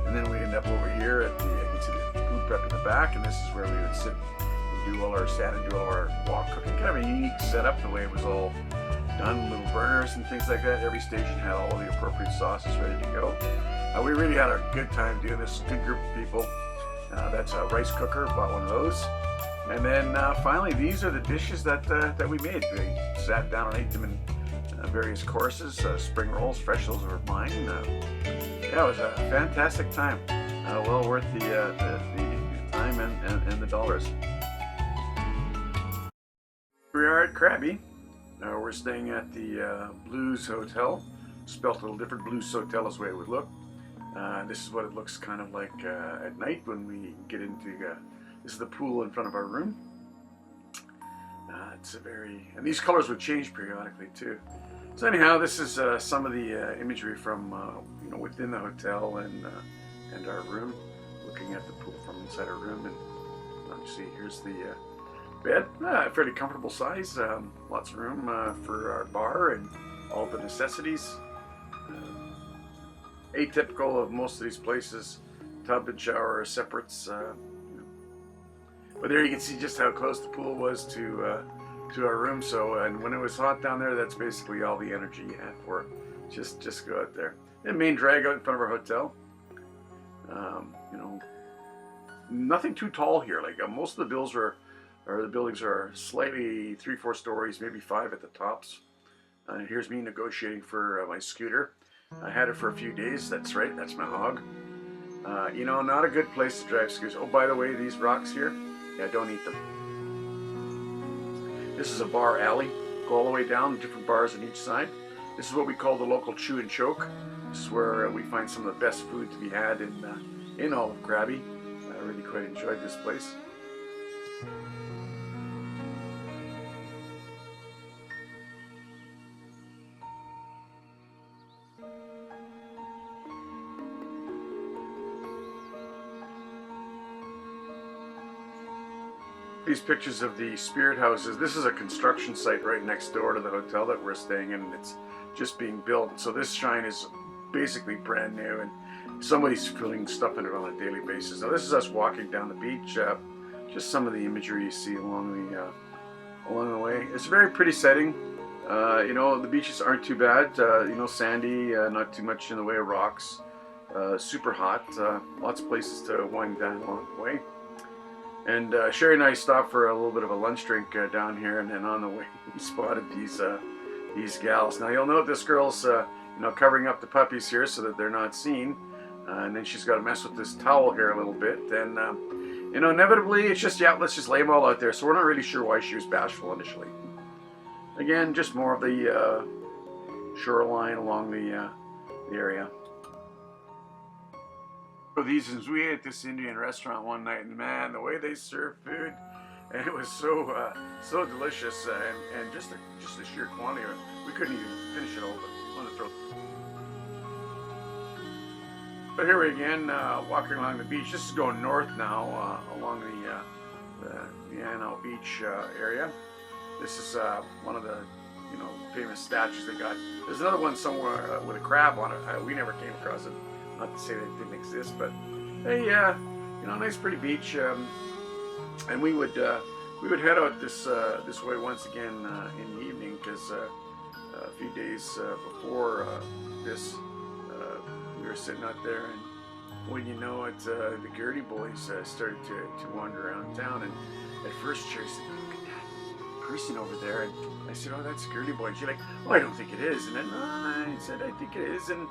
And then we end up over here at the, you can see the food prep in the back, and this is where we would sit and do all our stand and do all our wok cooking. Kind of a unique setup, the way it was all done, little burners and things like that. Every station had all the appropriate sauces ready to go. We really had a good time doing this, good group of people. That's a rice cooker, bought one of those. And then finally, these are the dishes that we made. We sat down and ate them in various courses. Spring rolls, fresh, those were mine. Yeah, it was a fantastic time. Well worth the time and the dollars. We are at Krabi. We're staying at the Blues Hotel. Spelt a little different. Blues Hotel is the way it would look. This is what it looks kind of like at night when we get into. This is the pool in front of our room. It's a and these colors would change periodically too. So anyhow, this is some of the imagery from within the hotel and our room, looking at the pool from inside our room. And you see, here's the bed, fairly comfortable size, lots of room for our bar and all the necessities. Atypical of most of these places, tub and shower are separates. But there you can see just how close the pool was to our room. So, and when it was hot down there, that's basically all the energy you had for it. Just go out there. And main drag out in front of our hotel. Nothing too tall here. Like most of the buildings are slightly 3-4 stories, maybe 5 at the tops. Here's me negotiating for my scooter. I had it for a few days. That's right. That's my hog. Not a good place to drive scooters. Oh, by the way, these rocks here, yeah, don't eat them. This is a bar alley. Go all the way down, different bars on each side. This is what we call the local chew and choke. This is where we find some of the best food to be had in all of Krabi. I really quite enjoyed this place. These pictures of the spirit houses. This is a construction site right next door to the hotel that we're staying in, and it's just being built. So this shrine is basically brand new, and somebody's filling stuff in it on a daily basis. Now this is us walking down the beach. Just some of the imagery you see along the way. It's a very pretty setting. The beaches aren't too bad. Sandy, not too much in the way of rocks. Super hot. Lots of places to wind down along the way. And Sherry and I stopped for a little bit of a lunch drink down here, and then on the way we spotted these gals. Now you'll note this girl's covering up the puppies here so that they're not seen, and then she's got to mess with this towel here a little bit. And inevitably it's just let's just lay them all out there. So we're not really sure why she was bashful initially. Again, just more of the shoreline along the area. These is we ate at this Indian restaurant one night, and man, the way they serve food, and it was so delicious, and just the sheer quantity of it, we couldn't even finish it all, but on the throat. But here we again, walking along the beach. This is going north now, along the Anno Beach area. This is one of the famous statues they got. There's another one somewhere with a crab on it. We never came across it. Not to say that it didn't exist, but hey, nice pretty beach, and we would head out this way once again in the evening, because a few days before this, we were sitting out there, and when you know it, the Gertie boys started to wander around town, and at first Sherry said, "Look at that person over there," and I said, "Oh, that's Gertie boy." And she's like, "Oh, I don't think it is," and then I said, "I think it is," and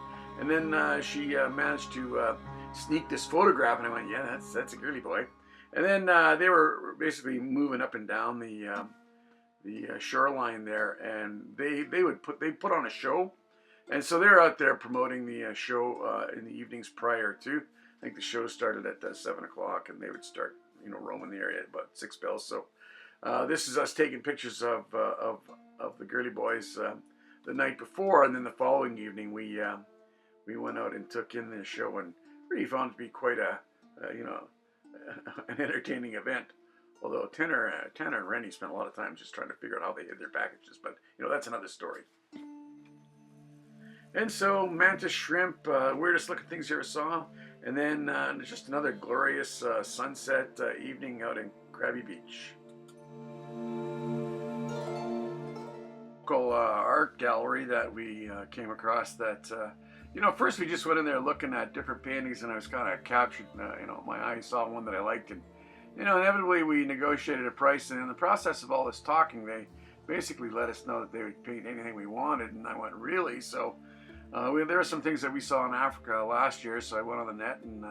then she managed to sneak this photograph, and I went, "Yeah, that's a Gertie boy." And then they were basically moving up and down the shoreline there, and they put on a show, and so they're out there promoting the show in the evenings prior to. I think the show started at 7 o'clock, and they would start roaming the area at about 6 bells. So this is us taking pictures of the Girly Boys the night before, and then the following evening we went out and took in the show, and really found it to be quite an entertaining event. Although Tanner and Rennie spent a lot of time just trying to figure out how they hid their packages, but that's another story. And so mantis shrimp, weirdest looking things you ever saw, and then just another glorious sunset evening out in Krabby Beach. Local art gallery that we came across that. First we just went in there looking at different paintings, and I was kind of captured. My eye saw one that I liked, and inevitably we negotiated a price. And in the process of all this talking, they basically let us know that they would paint anything we wanted. And I went, really? So there were some things that we saw in Africa last year. So I went on the net and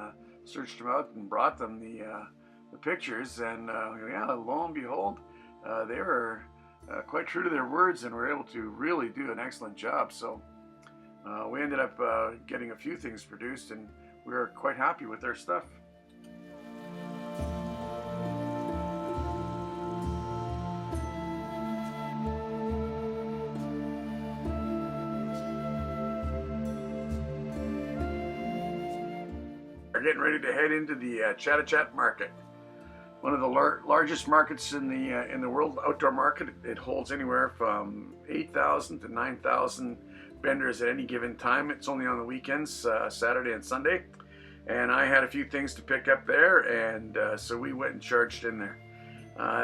searched them out and brought them the pictures. And lo and behold, they were quite true to their words, and were able to really do an excellent job. So we ended up getting a few things produced, and we were quite happy with their stuff. We're getting ready to head into the Chattachat market, one of the largest markets in the world, outdoor market. It holds anywhere from 8,000 to 9,000 vendors at any given time. It's only on the weekends, Saturday and Sunday, and I had a few things to pick up there, and so we went and charged in there.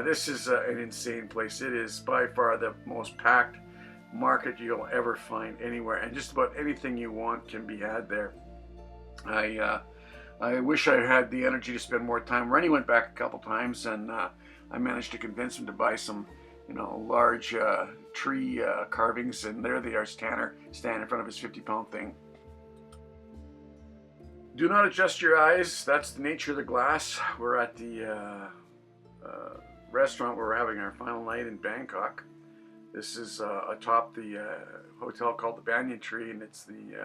This is an insane place. It is by far the most packed market you'll ever find anywhere, and just about anything you want can be had there. I wish I had the energy to spend more time. Rennie went back a couple times, and I managed to convince him to buy some large tree carvings, and there they are, Tanner standing in front of his 50-pound thing. Do not adjust your eyes. That's the nature of the glass. We're at the restaurant where we're having our final night in Bangkok. This is atop the hotel called the Banyan Tree, and it's the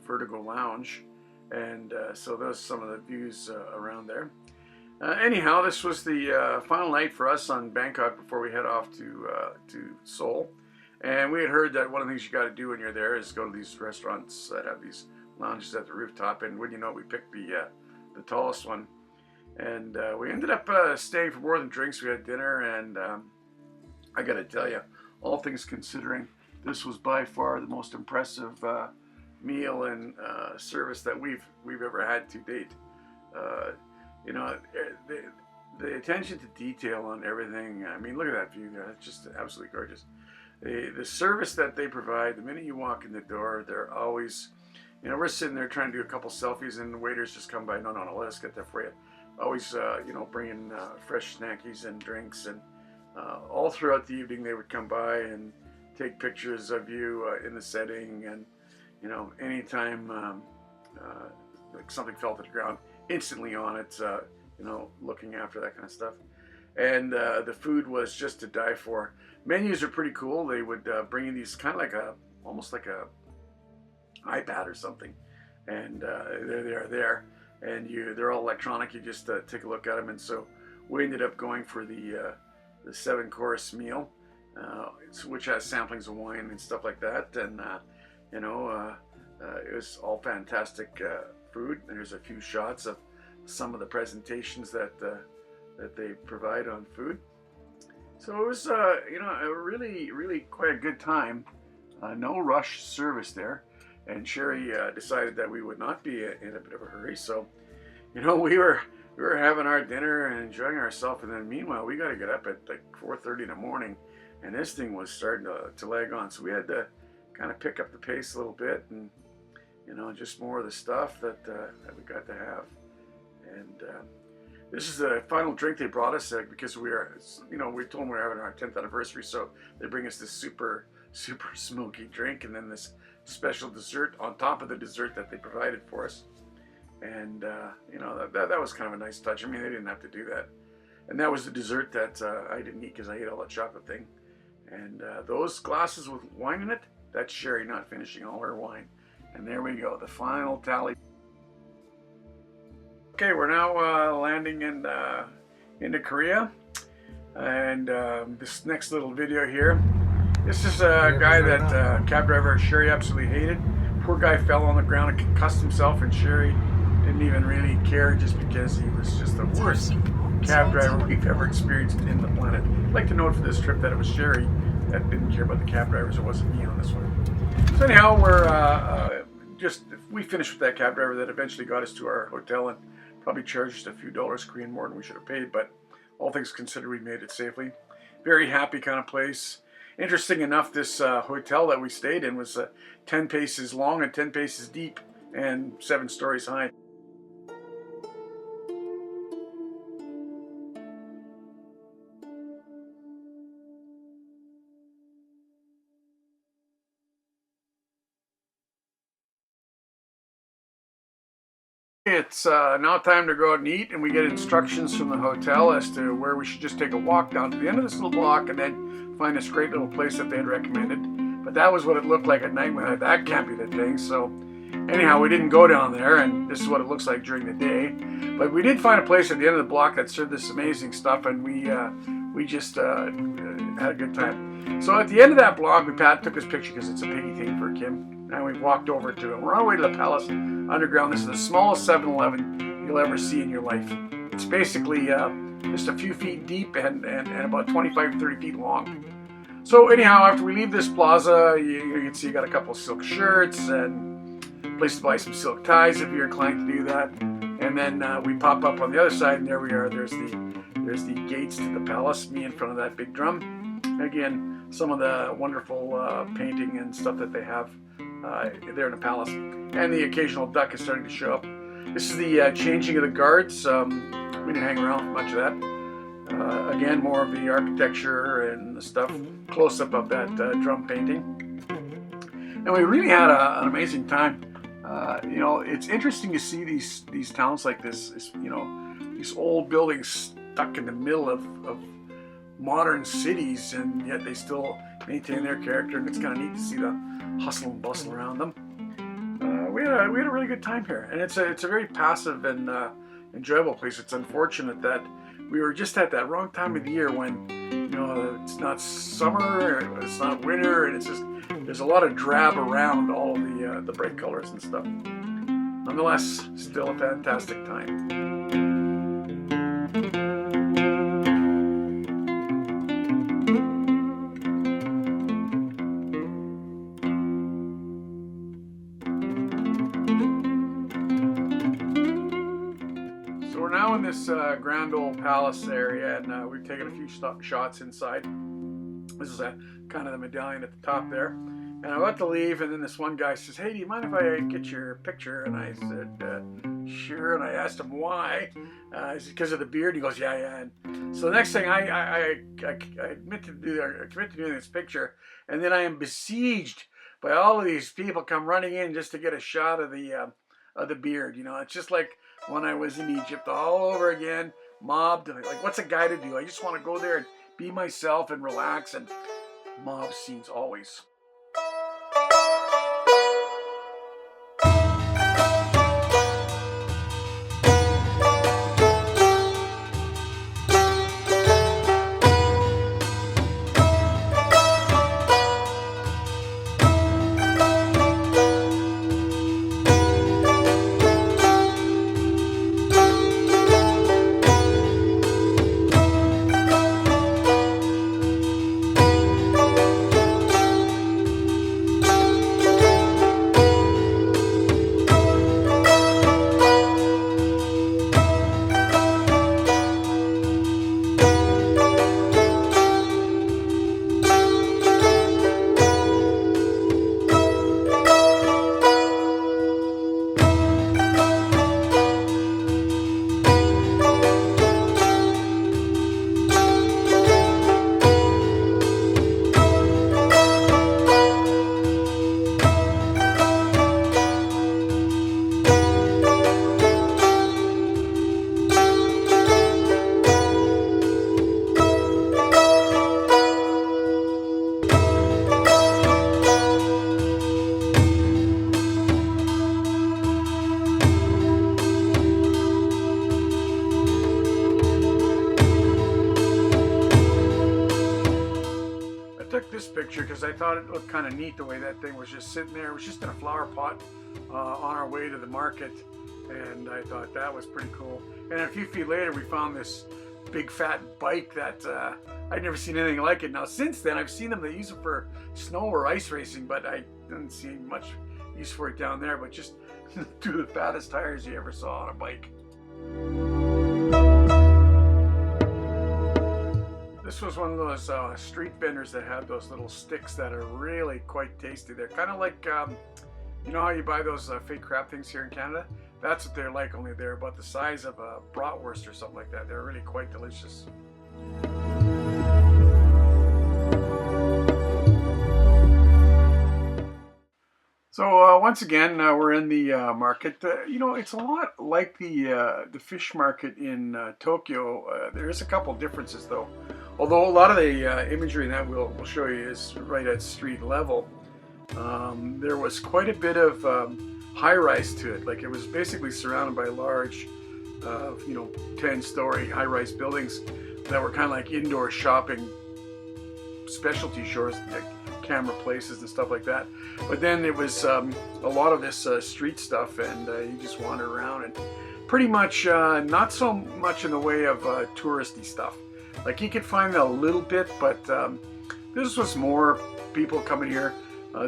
Vertigo Lounge, and so those are some of the views around there. Anyhow, this was the final night for us on Bangkok before we head off to Seoul. And we had heard that one of the things you got to do when you're there is go to these restaurants that have these lounges at the rooftop. And wouldn't you know, we picked the tallest one. And we ended up staying for more than drinks. We had dinner, and I got to tell you, all things considering, this was by far the most impressive meal and service that we've ever had to date. The attention to detail on everything. I mean, look at that view there. It's just absolutely gorgeous. The service that they provide, the minute you walk in the door, they're always, we're sitting there trying to do a couple selfies, and the waiters just come by. No, let us get that for you. Always, bringing fresh snackies and drinks, and all throughout the evening they would come by and take pictures of you in the setting, and anytime like something fell to the ground, instantly on it, looking after that kind of stuff. And the food was just to die for. Menus are pretty cool. They would bring in these kind of like almost like a iPad or something, and there they are there, and they're all electronic. You just take a look at them. And so we ended up going for the 7-course meal, which has samplings of wine and stuff like that, and it was all fantastic food. And there's a few shots of some of the presentations that they provide on food. So it was, a really quite a good time. No rush service there. And Sherry decided that we would not be in a bit of a hurry. So You know, we were having our dinner and enjoying ourselves, and then meanwhile we got to get up at like 4:30 in the morning, and this thing was starting to lag on. So we had to kind of pick up the pace a little bit, and you know, just more of the stuff that we got to have. And this is the final drink they brought us because we are, you know, we told them we were having our 10th anniversary, so they bring us this super smoky drink, and then this special dessert on top of the dessert that they provided for us. And you know, that was kind of a nice touch. I mean, they didn't have to do that. And that was the dessert that I didn't eat because I ate all that chocolate thing. And those glasses with wine in it, that's Sherry not finishing all her wine. And there we go, the final tally. Okay, we're now landing into Korea. And this next little video here, this is a guy that cab driver Sherry absolutely hated. Poor guy fell on the ground and concussed himself, and Sherry didn't even really care just because he was just the worst cab driver we've ever experienced in the planet. I'd like to note for this trip that it was Sherry that didn't care about the cab drivers. It wasn't me on this one. So anyhow, we finished with that cab driver that eventually got us to our hotel and probably charged a few dollars Korean more than we should have paid, but all things considered, we made it safely. Very happy kind of place. Interesting enough, this hotel that we stayed in was 10 paces long and 10 paces deep and 7 stories high. It's now time to go out and eat, and we get instructions from the hotel as to where we should just take a walk down to the end of this little block and then find this great little place that they had recommended. But that was what it looked like at night. When that can't be the thing. So anyhow, we didn't go down there, and this is what it looks like during the day. But we did find a place at the end of the block that served this amazing stuff, and we just had a good time. So at the end of that block, we took this picture because it's a piggy thing for Kim. And we walked over to it. We're on our way to the Palace Underground. This is the smallest 7-Eleven you'll ever see in your life. It's basically just a few feet deep and about 25 to 30 feet long. So anyhow, after we leave this plaza, you can see you got a couple of silk shirts and a place to buy some silk ties if you're inclined to do that. And then we pop up on the other side, and there we are. There's the gates to the palace, me in front of that big drum. Again, some of the wonderful painting and stuff that they have there in the palace, and the occasional duck is starting to show up. This is the changing of the guards. We didn't hang around for much of that. Again, more of the architecture and the stuff, close up of that drum painting, and we really had an amazing time. You know, it's interesting to see these towns like this. You know, these old buildings stuck in the middle of modern cities, and yet they still maintain their character, and it's kind of neat to see the hustle and bustle around them. We had a really good time here, and it's a very passive and enjoyable place. It's unfortunate that we were just at that wrong time of the year when, you know, it's not summer, it's not winter, and it's just there's a lot of drab around all of the bright colors and stuff. Nonetheless, still a fantastic time. Now in this grand old palace area, and we've taken a few shots inside. This is kind of the medallion at the top there, and I'm about to leave, and then this one guy says, "Hey, do you mind if I get your picture?" And I said, "Sure." And I asked him why. Is it because of the beard? He goes, "Yeah." And so the next thing I commit to doing this picture, and then I am besieged by all of these people come running in just to get a shot of the beard. You know, it's just like when I was in Egypt all over again, mobbed. Like, what's a guy to do? I just want to go there and be myself and relax, and mob scenes always. took this picture because I thought it looked kind of neat the way that thing was just sitting there. It was just in a flower pot on our way to the market, and I thought that was pretty cool. And a few feet later, we found this big fat bike that I'd never seen anything like it. Now since then, I've seen them. They use it for snow or ice racing, but I didn't see much use for it down there. But just two of the fattest tires you ever saw on a bike. This was one of those street vendors that had those little sticks that are really quite tasty. They're kind of like, you know how you buy those fake crab things here in Canada? That's what they're like, only they're about the size of a bratwurst or something like that. They're really quite delicious. So once again, we're in the market. You know, it's a lot like the fish market in Tokyo. There is a couple differences though. Although a lot of the imagery that we'll show you is right at street level, there was quite a bit of high-rise to it. Like it was basically surrounded by large, you know, 10-story high-rise buildings that were kind of like indoor shopping specialty stores, like camera places and stuff like that. But then it was a lot of this street stuff, and you just wander around and pretty much not so much in the way of touristy stuff. Like you could find a little bit, but this was more people coming here.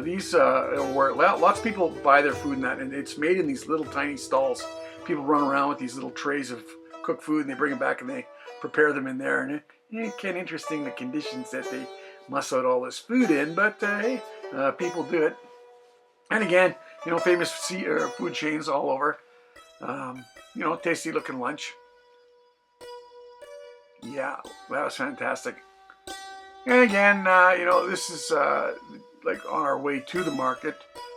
These where lots of people buy their food in that, and it's made in these little tiny stalls. People run around with these little trays of cooked food, and they bring it back and they prepare them in there. And it's kind of interesting the conditions that they muss out all this food in, but hey, people do it. And again, you know, famous food chains all over. You know, tasty looking lunch. Yeah, that was fantastic. And again, you know, this is like on our way to the market,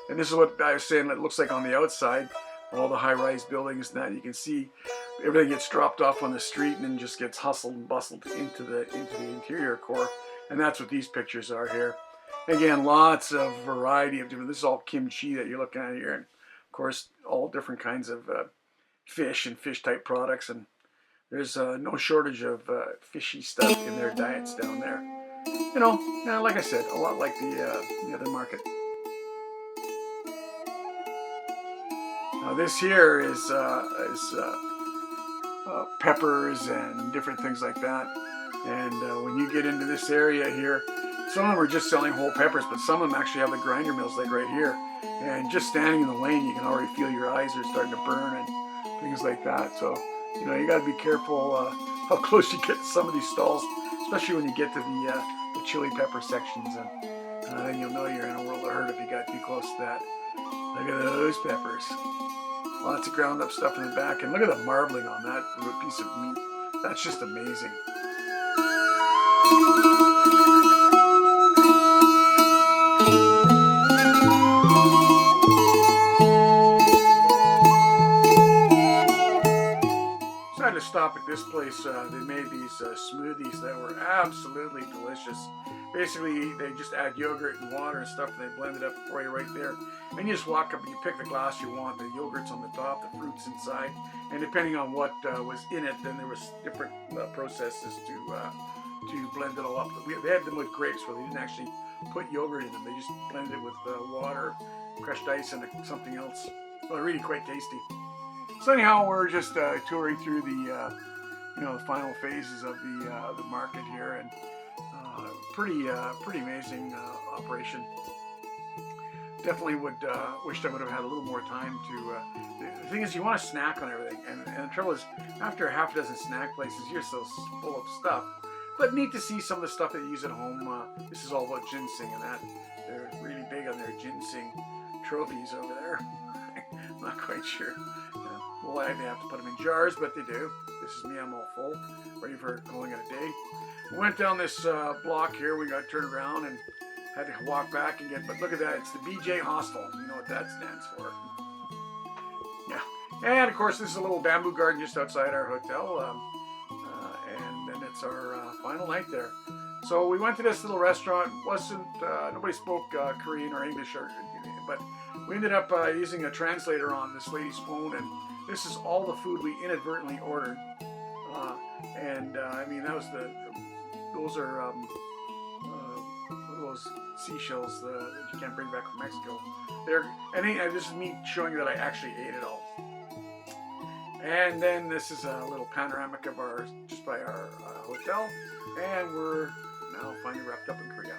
and this is what I was saying. It looks like on the outside, all the high-rise buildings and that. You can see everything gets dropped off on the street and then just gets hustled and bustled into the interior core, and that's what these pictures are here. Again, lots of variety of different. This is all kimchi that you're looking at here, and of course, all different kinds of fish and fish-type products, and there's no shortage of fishy stuff in their diets down there. You know, like I said, a lot like the other market. Now this here is peppers and different things like that. And when you get into this area here, some of them are just selling whole peppers, but some of them actually have the grinder mills like right here. And just standing in the lane, you can already feel your eyes are starting to burn and things like that. So, you know, you got to be careful how close you get to some of these stalls, especially when you get to the chili pepper sections, and then you'll know you're in a world of hurt if you got too close to that. Look at those peppers. Lots of ground up stuff in the back, and look at the marbling on that piece of meat. That's just amazing. To stop at this place. They made these smoothies that were absolutely delicious. Basically, they just add yogurt and water and stuff, and they blend it up for you right there. And you just walk up and you pick the glass you want. The yogurt's on the top, the fruit's inside, and depending on what was in it, then there was different processes to blend it all up. They had them with grapes, where they didn't actually put yogurt in them. They just blended it with water, crushed ice, and something else. Well, really quite tasty. So anyhow, we're just touring through the, you know, the final phases of the market here, and pretty amazing operation. Definitely would wished I would have had a little more time to. The thing is, you want to snack on everything, and the trouble is, after half a dozen snack places, you're so full of stuff. But neat to see some of the stuff that you use at home. This is all about ginseng and that. They're really big on their ginseng trophies over there. Not quite sure why they have to put them in jars, but they do. This is me, I'm all full, ready for calling it a day. We went down this block here, we got turned around and had to walk back again, but look at that, it's the BJ Hostel. You know what that stands for. Yeah, and of course this is a little bamboo garden just outside our hotel, and then it's our final night there. So we went to this little restaurant. Wasn't nobody spoke Korean or English, but we ended up using a translator on this lady's phone, and this is all the food we inadvertently ordered. And I mean, that was those are those seashells that you can't bring back from Mexico. This is me showing that I actually ate it all. And then this is a little panoramic of just by our hotel, and we're now finally wrapped up in Korea.